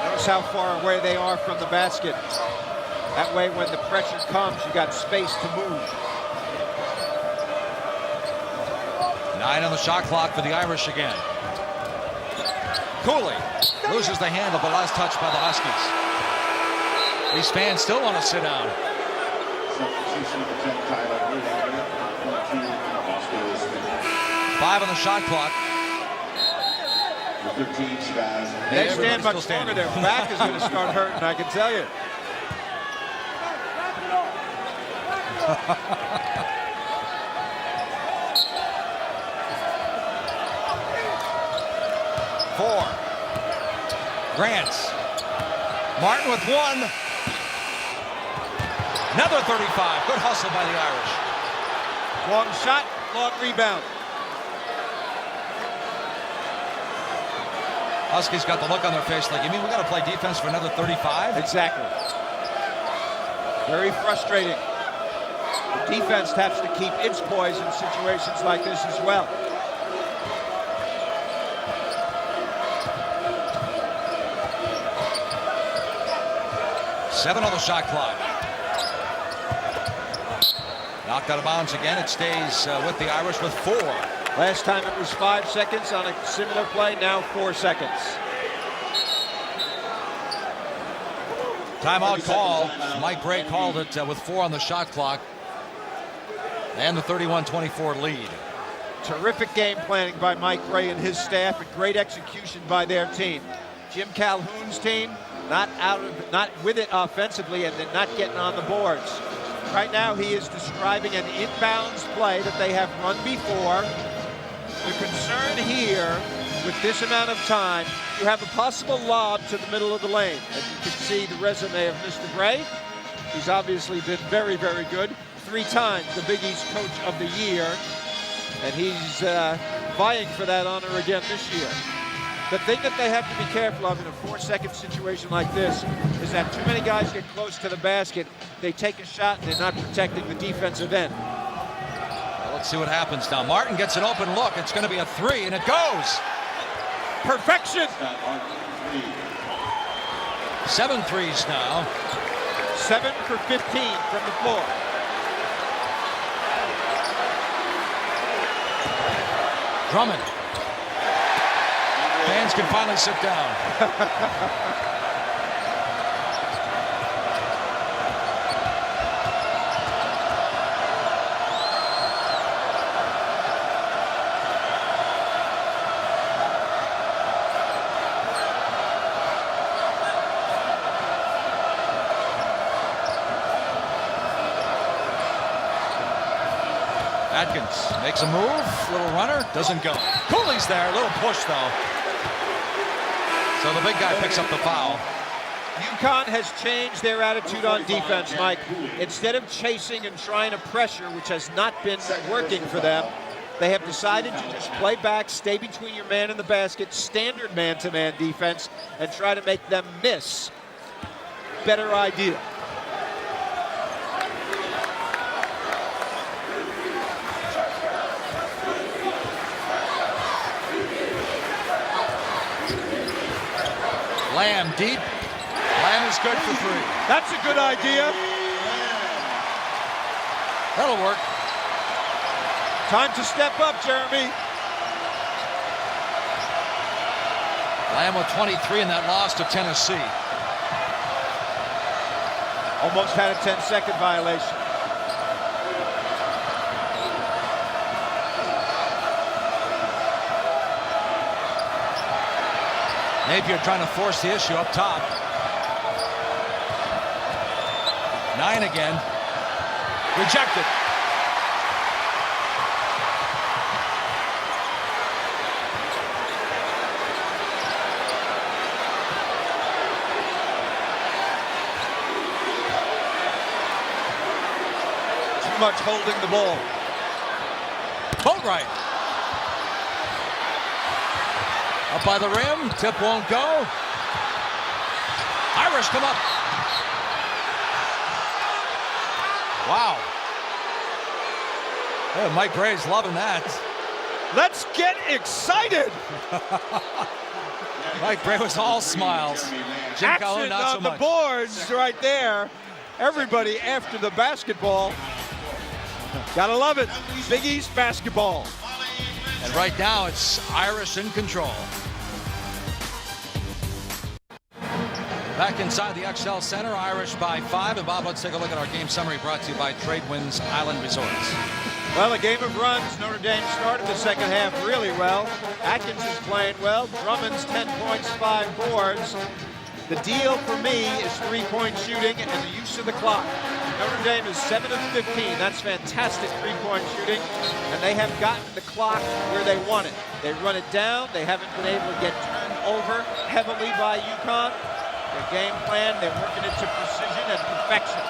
Notice how far away they are from the basket. That way, when the pressure comes, you got space to move. 9 on the shot clock for the Irish again. Cooley loses the handle, the last touch by the Huskies. These fans still want to sit down. 5 on the shot clock. They stand much longer. Their back is going to start hurting, I can tell you. Four. Grants. Martin with one. Another 35. Good hustle by the Irish. Long shot, long rebound. Huskies got the look on their face like, you mean we got to play defense for another 35? Exactly. Very frustrating. The defense has to keep its poise in situations like this as well. Seven on the shot clock. Knocked out of bounds again. It stays with the Irish with 4. Last time it was 5 seconds on a similar play, now 4 seconds. Timeout call. Mike Bray called it with 4 on the shot clock. And the 31-24 lead. Terrific game planning by Mike Bray and his staff, and great execution by their team. Jim Calhoun's team not with it offensively, and then not getting on the boards. Right now he is describing an inbounds play that they have run before. The concern here with this amount of time, you have a possible lob to the middle of the lane. As you can see the resume of Mr. Bray, he's obviously been very, very good. 3 times the Big East Coach of the Year, and he's vying for that honor again this year. The thing that they have to be careful of in a 4-second situation like this is that too many guys get close to the basket, they take a shot, and they're not protecting the defensive end. Well, let's see what happens now. Martin gets an open look. It's going to be a 3, and it goes. Perfection! 7 threes now. 7 for 15 from the floor. Drummond. Fans can finally sit down. Atkins makes a move, little runner, doesn't go. Cooley's there, a little push though. So the big guy picks up the foul. UConn has changed their attitude on defense, Mike. Instead of chasing and trying to pressure, which has not been working for them, they have decided to just play back, stay between your man and the basket, standard man-to-man defense, and try to make them miss. Better idea. Lamb deep. Lamb is good for 3. That's a good idea. That'll work. Time to step up, Jeremy. Lamb with 23 in that loss to Tennessee. Almost had a 10-second violation. Napier trying to force the issue up top. 9 again. Rejected. Too much holding the ball. Boatwright. Up by the rim, tip won't go. Irish come up. Wow. Oh, Mike Bray's loving that. Let's get excited. Mike Bray was all smiles. Jim Calhoun Action not so on the much. boards right there. Everybody after the basketball. Gotta love it. Big East basketball. And right now it's Irish in control. Back inside the XL Center, Irish by 5. And Bob, let's take a look at our game summary brought to you by Tradewinds Island Resorts. Well, a game of runs. Notre Dame started the second half really well. Atkins is playing well. Drummond's 10 points, 5 boards. The deal for me is three-point shooting and the use of the clock. Notre Dame is 7 of 15. That's fantastic three-point shooting, and they have gotten the clock where they want it. They run it down. They haven't been able to get turned over heavily by UConn. Their game plan, they're working it to precision and perfection.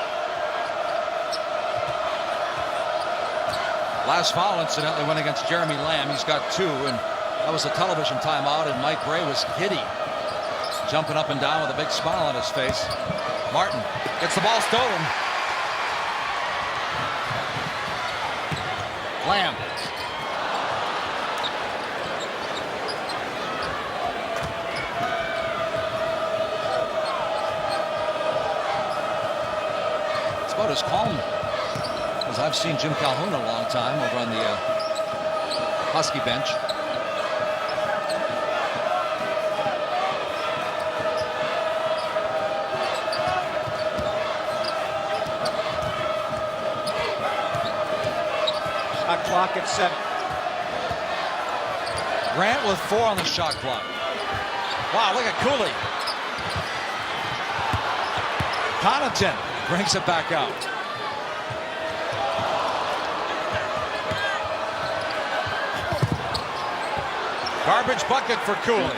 Last foul, incidentally, went against Jeremy Lamb. He's got 2, and that was a television timeout, and Mike Gray was giddy, jumping up and down with a big smile on his face. Martin gets the ball stolen. Lamb. It's about as calm as I've seen Jim Calhoun in a long time over on the Husky bench. Shot clock at 7. Grant with 4 on the shot clock. Wow, look at Cooley. Connaughton brings it back out. Garbage bucket for Cooley.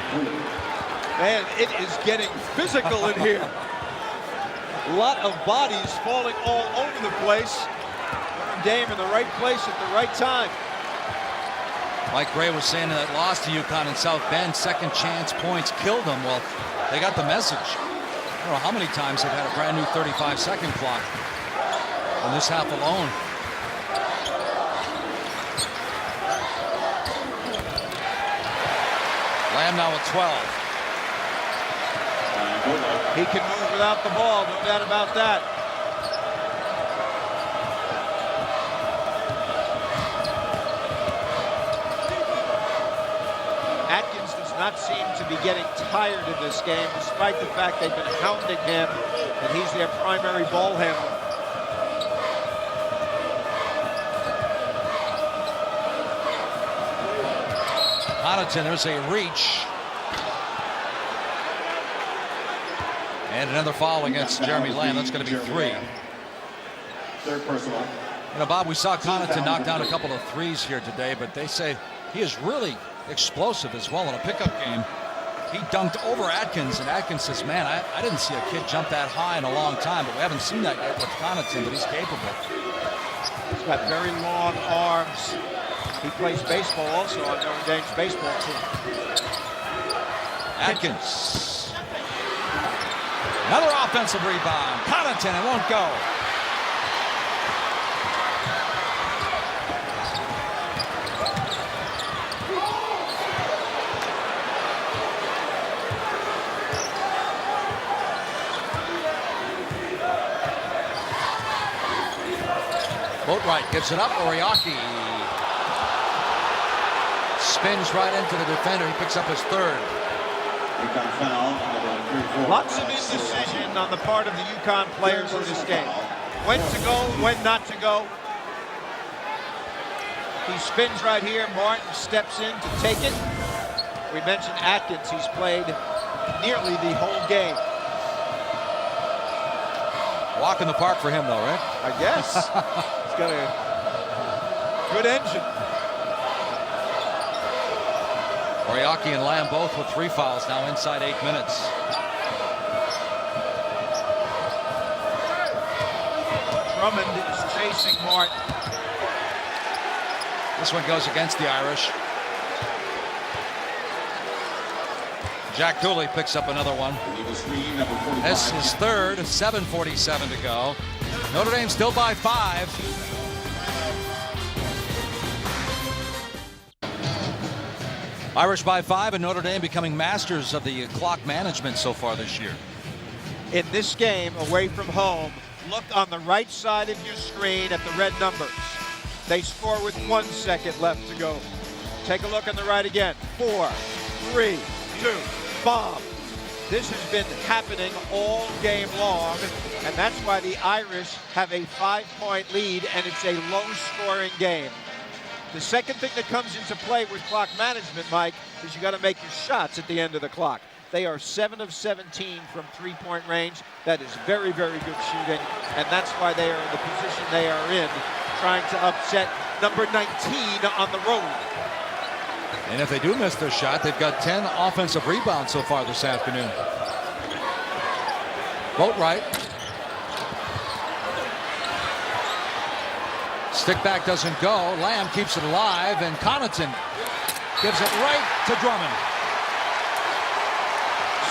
Man, it is getting physical in here. A lot of bodies falling all over the place. Notre Dame in the right place at the right time. Mike Gray was saying that loss to UConn in South Bend, second chance points killed them. Well, they got the message. I don't know how many times they've had a brand new 35-second clock on this half alone. Lamb now with 12. He can move without the ball, no doubt about that. Atkins does not seem to be getting tired in this game, despite the fact they've been hounding him, and he's their primary ball handler. Connaughton, there's a reach. And another foul against Jeremy Lamb. That's going to be 3. Third personal. You know, Bob, we saw Connaughton knock down a couple of threes here today, but they say he is really explosive as well in a pickup game. He dunked over Atkins, and Atkins says, man, I didn't see a kid jump that high in a long time, but we haven't seen that yet with Connaughton, but he's capable. He's got very long arms. He plays baseball also on Notre Dame's baseball team. Atkins. Another offensive rebound. Connaughton, it won't go. Boatwright gives it up. Oriaki spins right into the defender. He picks up his 3rd. Lots of indecision on the part of the UConn players in this game. When to go, when not to go. He spins right here. Martin steps in to take it. We mentioned Atkins. He's played nearly the whole game. Walk in the park for him, though, right? I guess. He's got a good engine. Oriaki and Lamb both with 3 fouls now inside 8 minutes. Drummond is chasing Martin. This one goes against the Irish. Jack Cooley picks up another one. This is his 3rd, 7:47 to go. Notre Dame still by 5. Irish by 5, and Notre Dame becoming masters of the clock management so far this year. In this game, away from home, look on the right side of your screen at the red numbers. They score with 1 second left to go. Take a look on the right again. 4, 3, 2, bomb. This has been happening all game long, and that's why the Irish have a 5-point lead, and it's a low-scoring game. The second thing that comes into play with clock management, Mike, is you got to make your shots at the end of the clock. They are 7 of 17 from three-point range. That is very, very good shooting, and that's why they are in the position they are in, trying to upset number 19 on the road. And if they do miss their shot, they've got 10 offensive rebounds so far this afternoon. Boatwright. Stick back doesn't go. Lamb keeps it alive, and Connaughton gives it right to Drummond.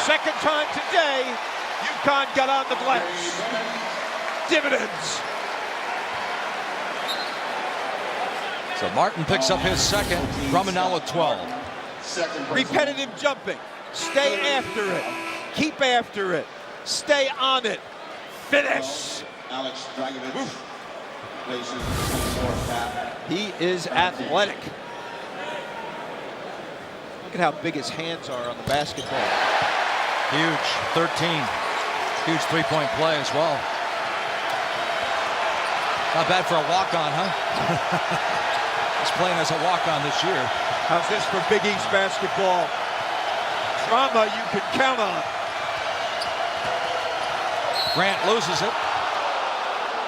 Second time today, UConn got on the glass. Dividends. So Martin picks up his second. Drummond now with 12. Repetitive jumping. Stay after it. Keep after it. Stay on it. Finish. Alex Dragovich places the 24th cap. He is athletic. Look at how big his hands are on the basketball. Huge. 13. Huge three-point play as well. Not bad for a walk-on, huh? He's playing as a walk-on this year. How's this for Big East basketball? Drama you can count on. Grant loses it,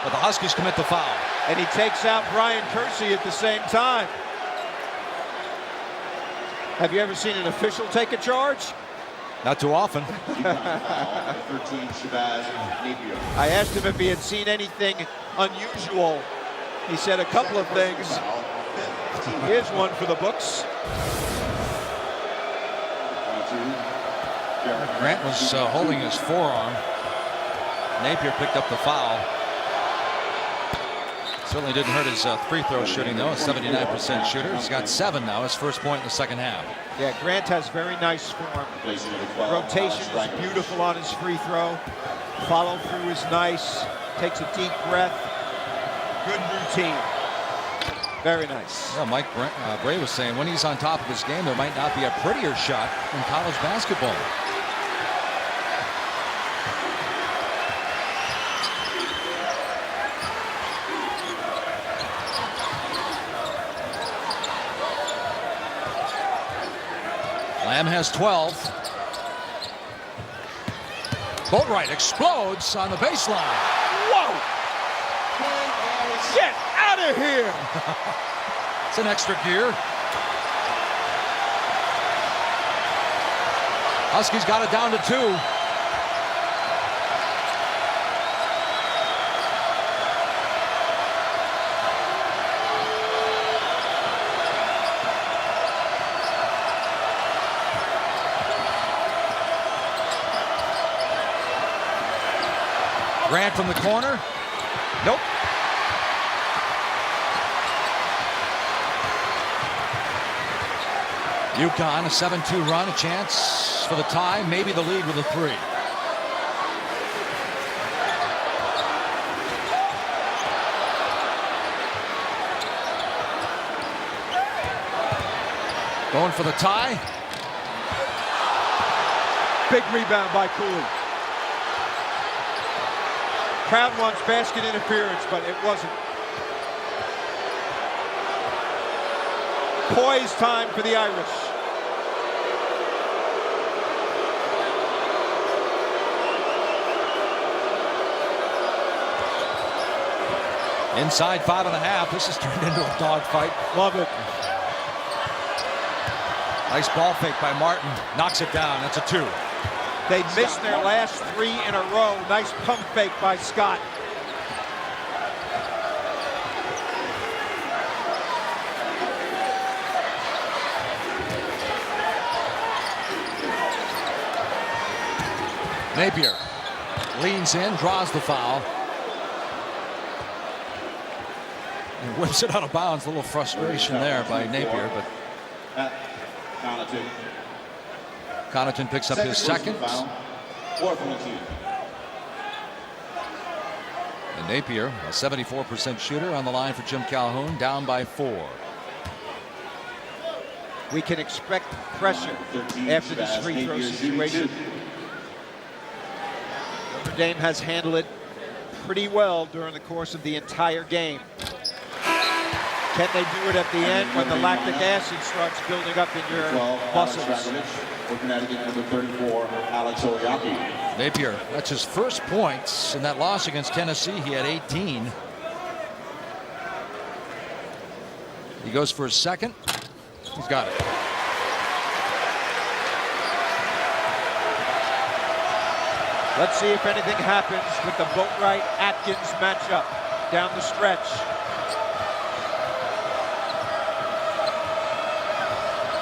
but the Huskies commit the foul. And he takes out Brian Kersey at the same time. Have you ever seen an official take a charge? Not too often. 13, Shabazz Napier. I asked him if he had seen anything unusual. He said a couple of things. Here's one for the books. Grant was holding his forearm. Napier picked up the foul. Certainly didn't hurt his free throw shooting, though. A 79% shooter. He's got 7 now, his first point in the second half. Yeah, Grant has very nice form. Rotation is beautiful on his free throw. Follow through is nice. Takes a deep breath. Good routine. Very nice. Well, Mike Bray was saying when he's on top of his game, there might not be a prettier shot in college basketball. Lamb has 12. Boatwright explodes on the baseline. Whoa! Get out of here! It's an extra gear. Huskies got it down to 2. Grant from the corner. Nope. UConn, a 7-2 run, a chance for the tie, maybe the lead with a 3. Going for the tie. Big rebound by Cooley. Crowd wants basket interference, but it wasn't. Poise time for the Irish. Inside 5.5. This has turned into a dogfight. Love it. Nice ball fake by Martin. Knocks it down. That's a 2. They missed their last 3 in a row. Nice pump fake by Scott. Napier leans in, draws the foul. And whips it out of bounds. A little frustration there by Napier, but Connaughton picks up his second. And Napier, a 74% shooter on the line for Jim Calhoun, down by 4. We can expect pressure after this free throw situation. Notre Dame has handled it pretty well during the course of the entire game. Can they do it at the end when the lactic acid starts building up in your 12, Alex muscles? Dragovich. For Connecticut, number 34, Alex Oriaki. Napier, that's his first points in that loss against Tennessee. He had 18. He goes for his second. He's got it. Let's see if anything happens with the Boatwright-Atkins matchup down the stretch.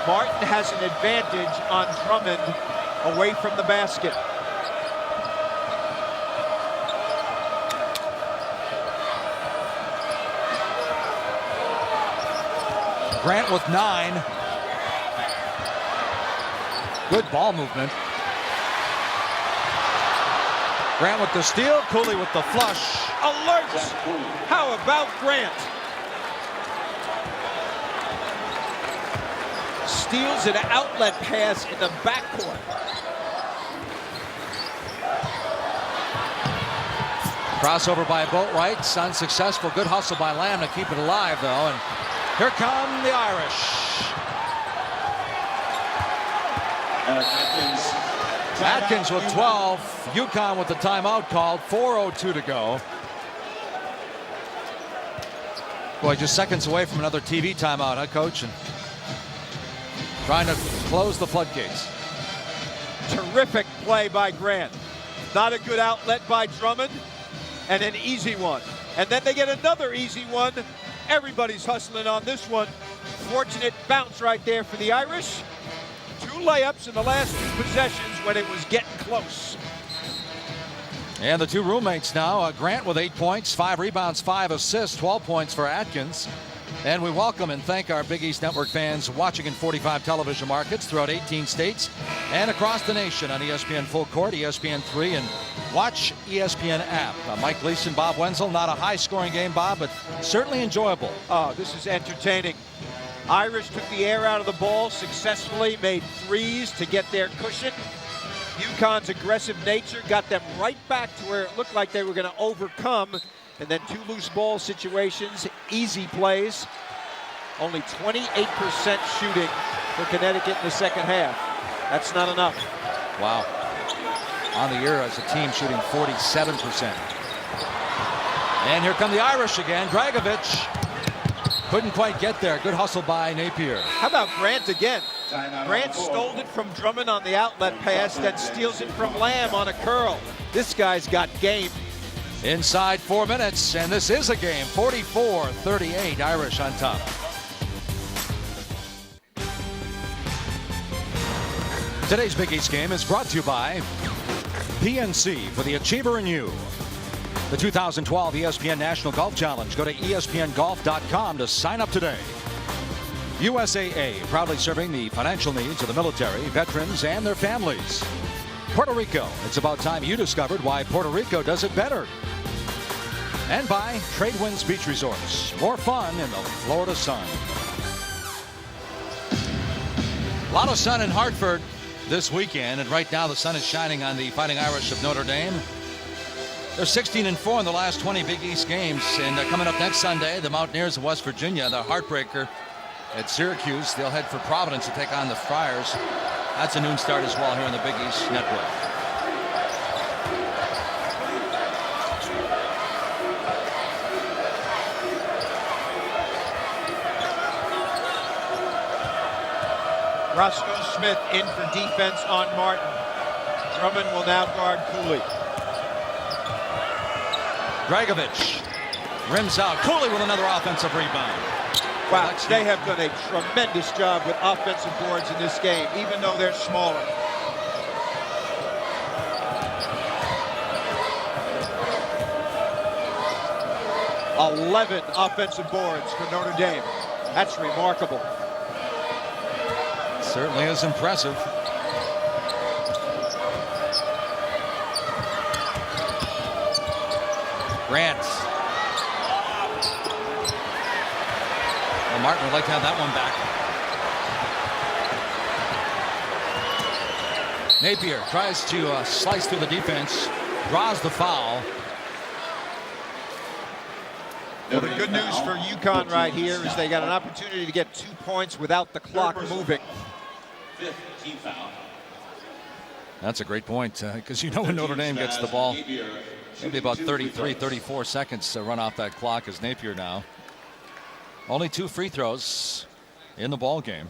Martin has an advantage on Drummond away from the basket. Grant with 9. Good ball movement. Grant with the steal, Cooley with the flush. Alert! How about Grant? Steals an outlet pass in the backcourt. Crossover by Boatwright, unsuccessful. Good hustle by Lamb to keep it alive, though. And here come the Irish. Atkins with 12. UConn with the timeout called. 4:02 to go. Boy, just seconds away from another TV timeout, huh, Coach? And trying to close the floodgates. Terrific play by Grant. Not a good outlet by Drummond, and an easy one. And then they get another easy one. Everybody's hustling on this one. Fortunate bounce right there for the Irish. 2 layups in the last 2 possessions when it was getting close. And the 2 roommates now. Grant with 8 points, 5 rebounds, 5 assists, 12 points for Atkins. And we welcome and thank our Big East Network fans watching in 45 television markets throughout 18 states and across the nation on ESPN Full Court, ESPN3, and Watch ESPN app. Mike Gleason, Bob Wenzel. Not a high-scoring game, Bob, but certainly enjoyable. Oh, this is entertaining. Irish took the air out of the ball successfully, made threes to get their cushion. UConn's aggressive nature got them right back to where it looked like they were going to overcome. And then 2 loose ball situations, easy plays. Only 28% shooting for Connecticut in the second half. That's not enough. Wow. On the year as a team shooting 47%. And here come the Irish again. Dragovich couldn't quite get there. Good hustle by Napier. How about Grant again? Grant stole it from Drummond on the outlet pass, then steals it from Lamb on a curl. This guy's got game. Inside 4 minutes, and this is a game. 44-38, Irish on top. Today's Big East game is brought to you by PNC for the Achiever in You. The 2012 ESPN National Golf Challenge. Go to ESPNGolf.com to sign up today. USAA, proudly serving the financial needs of the military, veterans, and their families. Puerto Rico, it's about time you discovered why Puerto Rico does it better. And by Tradewinds Beach Resorts. More fun in the Florida sun. A lot of sun in Hartford this weekend, and right now the sun is shining on the Fighting Irish of Notre Dame. They're 16-4 in the last 20 Big East games, and coming up next Sunday, the Mountaineers of West Virginia, the heartbreaker at Syracuse. They'll head for Providence to take on the Friars. That's a noon start as well here on the Big East Network. Roscoe Smith in for defense on Martin. Drummond will now guard Cooley. Dragovich rims out. Cooley with another offensive rebound. Wow, they have done a tremendous job with offensive boards in this game, even though they're smaller. "11 offensive boards for Notre Dame. That's remarkable. Certainly is impressive. Grant. Well, Martin would like to have that one back. Napier tries to slice through the defense, draws the foul. Well, the good news for UConn right here is they got an opportunity to get 2 points without the clock moving. Fifth team foul. That's a great point, because you know when Notre Dame gets the ball, maybe about 33, 34 seconds to run off that clock as Napier now. Only 2 free throws in the ball game.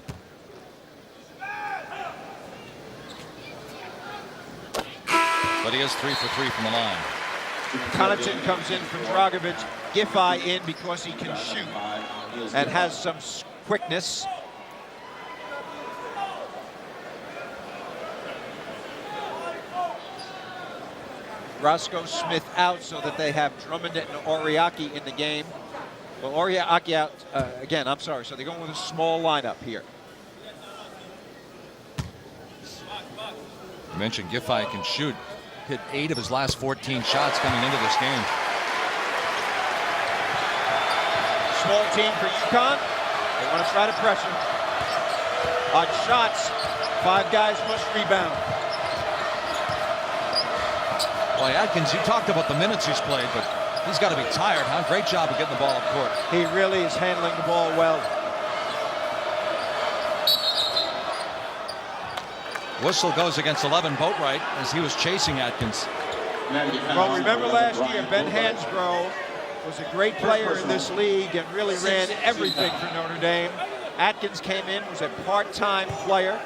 But he is 3 for 3 from the line. Connaughton comes in for Dragovic. Giffey in because he can shoot and has some quickness. Roscoe Smith out so that they have Drummond and Oriaki in the game. Well, Oriaki out again, I'm sorry. So they're going with a small lineup here. You mentioned Giffey can shoot. Hit 8 of his last 14 shots coming into this game. Small team for UConn. They want to try to pressure. On shots, 5 guys must rebound. Boy, Atkins, you talked about the minutes he's played, but he's got to be tired, huh? Great job of getting the ball up court. He really is handling the ball well. Whistle goes against 11 Boatwright as he was chasing Atkins. Well, remember last year, Ben Hansbrough was a great player in this league and really ran everything for Notre Dame. Atkins came in, was a part-time player,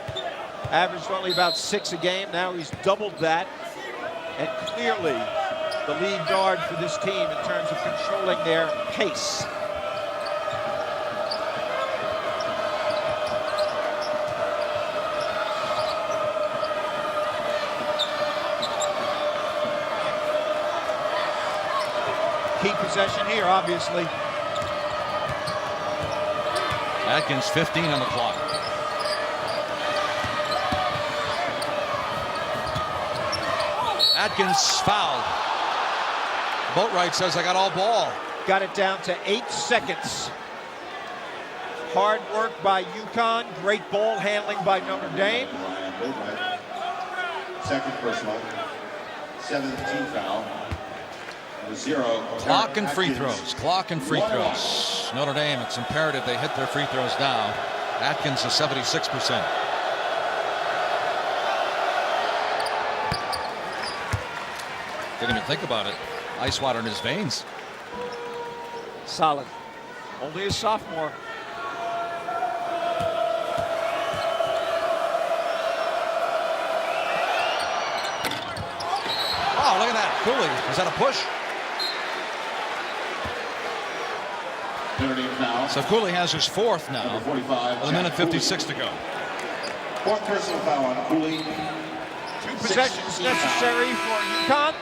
averaged only about 6 a game. Now he's doubled that, and clearly the lead guard for this team in terms of controlling their pace. Key possession here, obviously. Atkins 15 on the clock. Atkins fouled. Boatwright says, I got all ball. Got it down to 8 seconds. Hard work by UConn. Great ball handling by Notre Dame. Second personal. 17th foul. 0. Clock and free throws. Clock and free throws. Notre Dame, it's imperative they hit their free throws now. Atkins is 76%. Didn't even think about it. Ice water in his veins. Solid. Only a sophomore. Oh, look at that. Cooley. Is that a push? So Cooley has his 4th now. 45. With 1:56 to go. 4th personal foul on Cooley. 2 possessions necessary for UConn.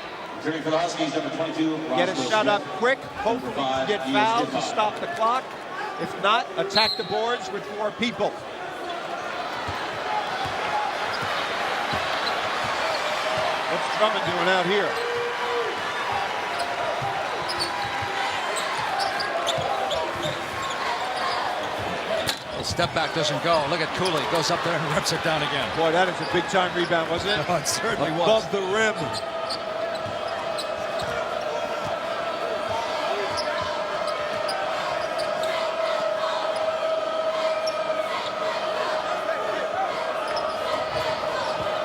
Number 22. Get a shot up quick. Hopefully you get fouled to stop the clock. If not, attack the boards with 4 people. What's Drummond doing out here? The step back doesn't go. Look at Cooley. Goes up there and rips it down again. Boy, that is a big time rebound, wasn't it? Oh, it certainly was. Above the rim.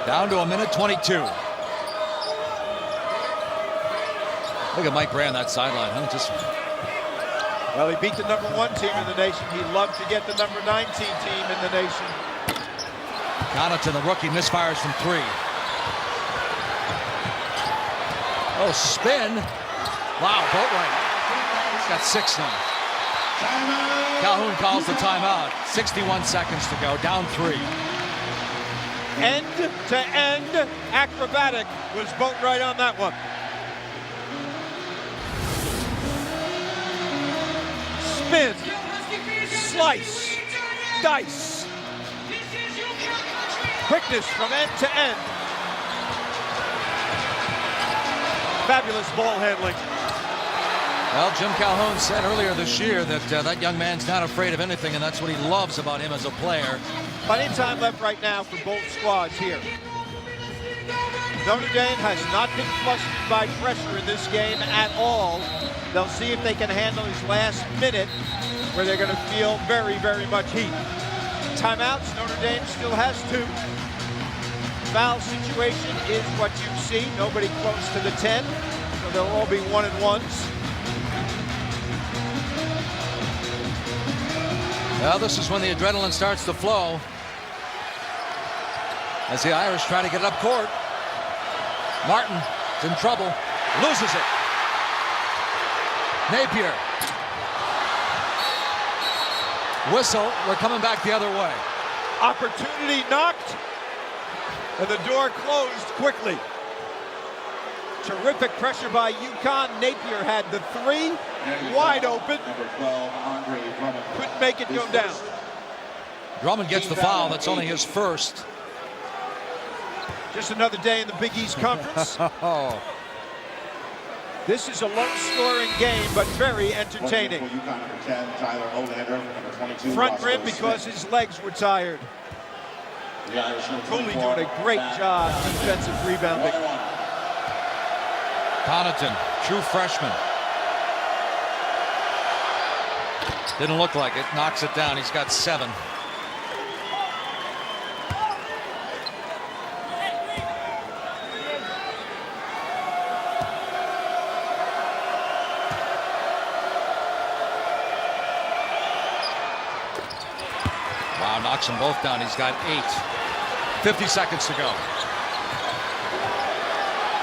Down to 1:22. Look at Mike Brand, that sideline, huh? Just Well, he beat the number 1 team in the nation. He'd love to get the number 19 team in the nation. Connaughton, the rookie, misfires from 3. Oh, spin. Wow, Boatwright. He's got 6 now. Calhoun calls the timeout. 61 seconds to go, down 3. End-to-end acrobatic was Boatwright on that one. Spin, slice, dice. Quickness from end to end. Fabulous ball handling. Well, Jim Calhoun said earlier this year that that young man's not afraid of anything, and that's what he loves about him as a player. Plenty of time left right now for both squads here. Notre Dame has not been flustered by pressure in this game at all. They'll see if they can handle his last minute, where they're going to feel very, very much heat. Timeouts, Notre Dame still has 2. Foul situation is what you see. Nobody close to the 10, so they'll all be 1-and-1s. Well, this is when the adrenaline starts to flow, as the Irish try to get it up court. Martin is in trouble, loses it. Napier. Whistle, we're coming back the other way. Opportunity knocked, and the door closed quickly. Terrific pressure by UConn. Napier had the 3 wide open. Number 12, Andre Drummond. Couldn't make it go down. Drummond gets the foul. That's only his first. Just another day in the Big East Conference. Oh. This is a low-scoring game, but very entertaining. UConn, number 10, Tyler Olander, number 22, Front rim Roscoe because Smith. his legs were tired. The Irish, number Cooley 24, doing a great Matt job defensive rebounding. Connaughton, true freshman. Didn't look like it. Knocks it down. He's got 7. Wow, knocks them both down. He's got 8. 50 seconds to go.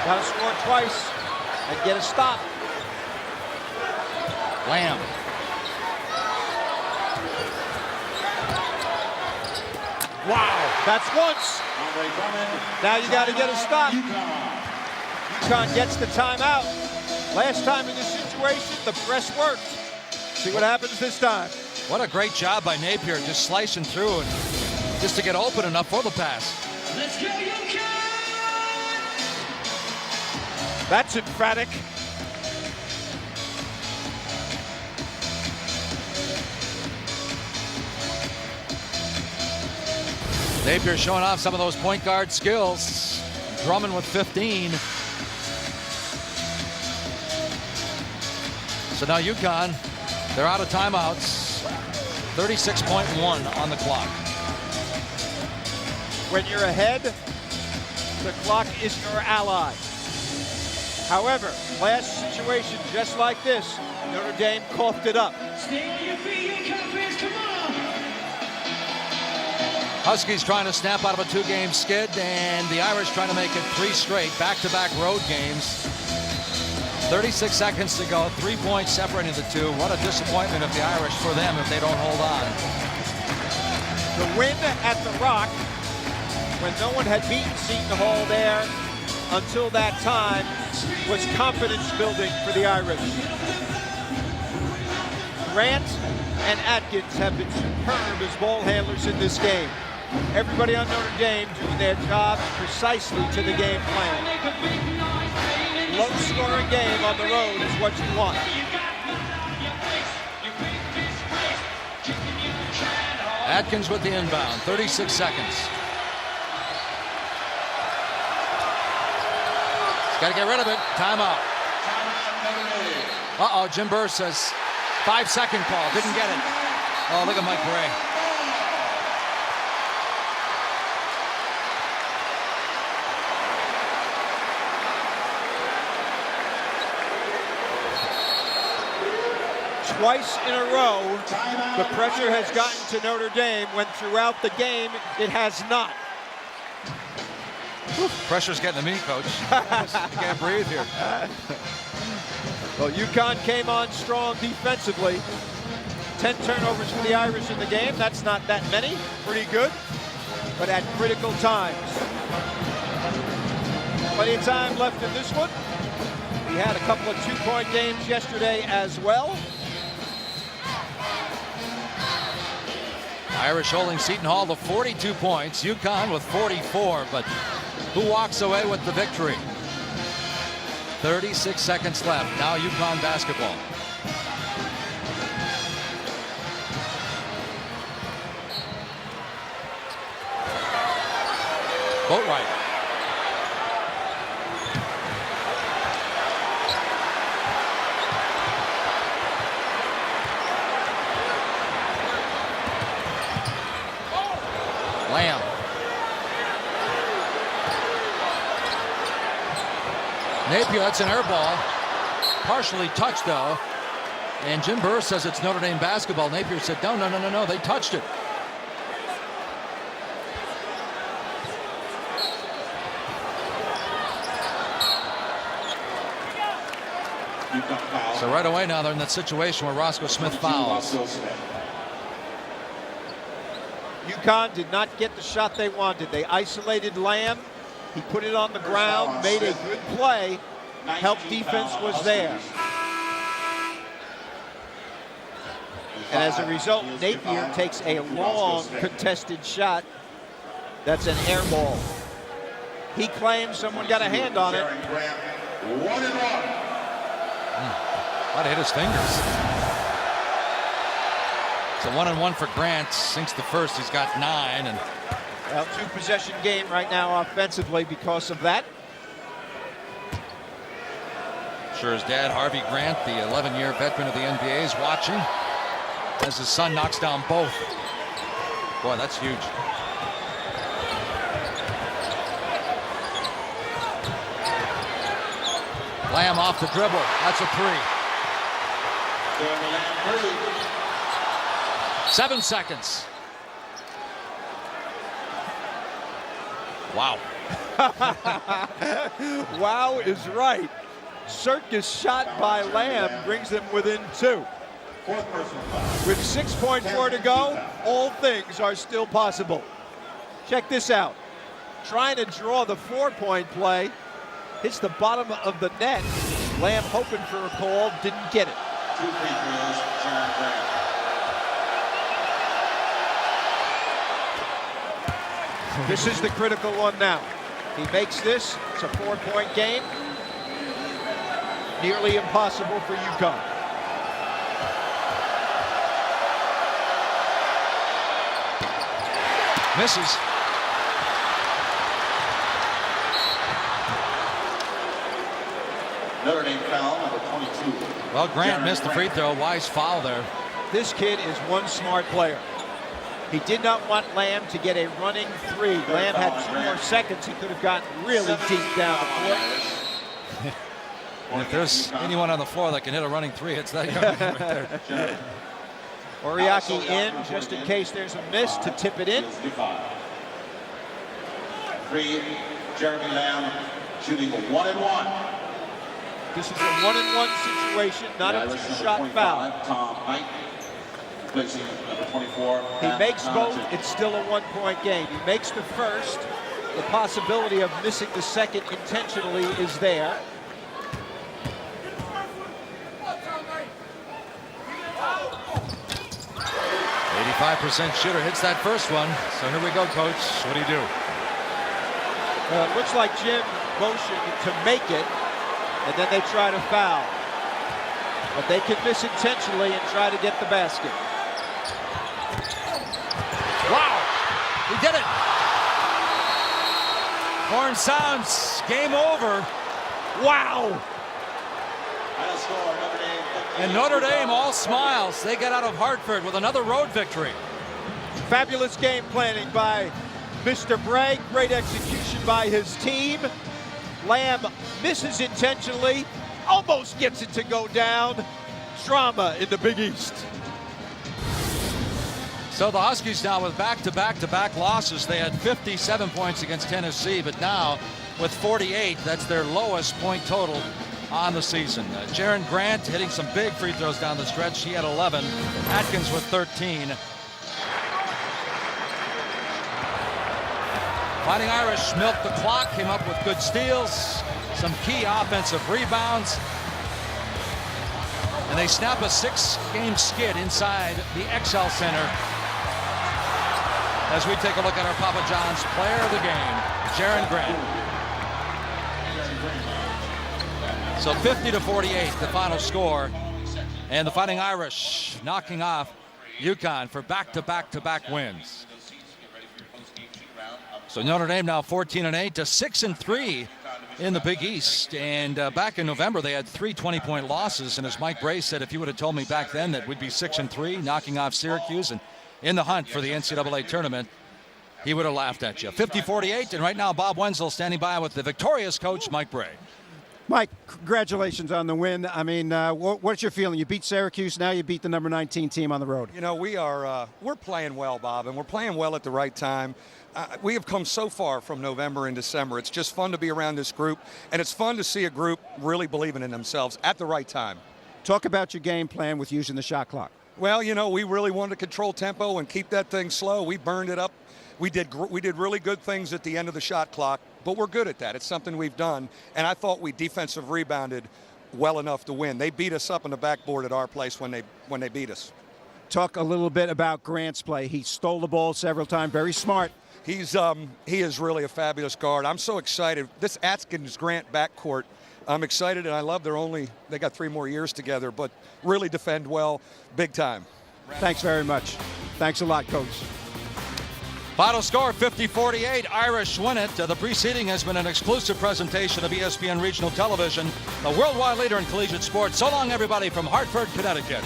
Got to score twice and get a stop. Lamb. Wow, that's once. Andre Drummond. Now you got to get a stop. UConn gets the timeout. Last time in this situation, the press worked. See what happens this time. What a great job by Napier, just slicing through and just to get open enough for the pass. Let's go, UConn! That's emphatic. Napier showing off some of those point guard skills. Drummond with 15. So now UConn, they're out of timeouts. 36.1 on the clock. When you're ahead, the clock is your ally. However, last situation just like this, Notre Dame coughed it up. Stay on your feet, UConn fans, come on! Huskies trying to snap out of a 2-game skid, and the Irish trying to make it 3 straight back-to-back road games. 36 seconds to go, 3 points separating the two. What a disappointment of the Irish for them if they don't hold on. The win at the Rock, when no one had beaten Seton Hall there until that time, was confidence building for the Irish. Grant and Atkins have been superb as ball handlers in this game. Everybody on Notre Dame doing their jobs precisely to the game plan. Low-scoring game on the road is what you want. Atkins with the inbound, 36 seconds. Got to get rid of it. Timeout. Uh-oh, Jim Burr says 5-second call. Didn't get it. Oh, look at Mike Bray. Twice in a row, the pressure has gotten to Notre Dame when throughout the game it has not. Pressure's getting to me, Coach. You can't breathe here. Well, UConn came on strong defensively. 10 turnovers for the Irish in the game. That's not that many. Pretty good. But at critical times. Plenty of time left in this one. We had a couple of 2-point games yesterday as well. Irish holding Seton Hall to 42 points. UConn with 44, but who walks away with the victory? 36 seconds left. Now UConn basketball. Boatwright. Napier, that's an air ball. Partially touched, though. And Jim Burr says it's Notre Dame basketball. Napier said, no, they touched it. So right away now they're in that situation where Roscoe Smith fouls. UConn did not get the shot they wanted. They isolated Lamb. He put it on the ground, made a good play. Help defense was there. And as a result, Napier takes a long contested shot. That's an air ball. He claims someone got a hand on it. 1-1. Might have hit his fingers. It's a 1-1 for Grant. Sinks the first. He's got 9. And well, 2-possession game right now offensively because of that. Sure, his dad, Harvey Grant, the 11-year veteran of the NBA, is watching as his son knocks down both. Boy, that's huge. Lamb off the dribble. That's a 3. 7 seconds. Wow. Wow is right. Circus shot by Lamb brings them within 2. With 6.4 to go, all things are still possible. Check this out. Trying to draw the 4-point play. Hits the bottom of the net. Lamb hoping for a call, didn't get it. 2 free throws, Jaron Grant. This is the critical one now. He makes this, it's a 4-point game. Nearly impossible for UConn. Misses. Notre Dame foul, number 22. Well, Grant Jaron missed the free throw. Wise foul there. This kid is one smart player. He did not want Lamb to get a running 3. Lamb had 2 more seconds. He could have gotten really deep down the court. And if there's anyone on the floor that can hit a running 3, it's that young man right there. Oriaki in, just in case there's a miss, to tip it in. 3, Jeremy Lamb shooting a 1-1. This is a 1-1 situation, not a 2-shot foul. Tom Knight placing number 24. He makes both, it's still a 1-point game. He makes the first. The possibility of missing the second intentionally is there. %85 shooter hits that first one. So here we go, Coach. What do you do? It looks like Jim motioned to make it, and then they try to foul. But they can miss intentionally and try to get the basket. Wow! He did it! Horn sounds. Game over. Wow! Final score, Notre Dame. And Notre Dame all smiles. They get out of Hartford with another road victory. Fabulous game planning by Mr. Bragg. Great execution by his team. Lamb misses intentionally. Almost gets it to go down. Drama in the Big East. So the Huskies now with back-to-back-to-back losses. They had 57 points against Tennessee, but now with 48, that's their lowest point total on the season. Jaron Grant hitting some big free throws down the stretch. He had 11. Atkins with 13. Fighting Irish milked the clock, came up with good steals, some key offensive rebounds. And they snap a 6-game skid inside the XL Center as we take a look at our Papa John's player of the game, Jaron Grant. So 50-48, the final score. And the Fighting Irish knocking off UConn for back-to-back-to-back wins. So Notre Dame now 14-8 to 6-3 in the Big East. And back in November, they had 3 20-point losses. And as Mike Bray said, if you would have told me back then that we'd be 6-3, knocking off Syracuse and in the hunt for the NCAA tournament, he would have laughed at you. 50-48, and right now Bob Wenzel standing by with the victorious coach, Mike Bray. Mike, congratulations on the win. I mean, what's your feeling? You beat Syracuse, now you beat the number 19 team on the road. You know, we're playing well, Bob, and we're playing well at the right time. We have come so far from November and December. It's just fun to be around this group, and it's fun to see a group really believing in themselves at the right time. Talk about your game plan with using the shot clock. Well, you know, we really wanted to control tempo and keep that thing slow. We burned it up. We did really good things at the end of the shot clock, but we're good at that. It's something we've done, and I thought we defensive rebounded well enough to win. They beat us up on the backboard at our place when they beat us. Talk a little bit about Grant's play. He stole the ball several times, very smart. He is really a fabulous guard. I'm so excited. This Atkins-Grant backcourt, I'm excited, and I love they got 3 more years together, but really defend well, big time. Thanks very much. Thanks a lot, Coach. Final score 50-48. Irish win it. The preceding has been an exclusive presentation of ESPN Regional Television, the worldwide leader in collegiate sports. So long, everybody, from Hartford, Connecticut.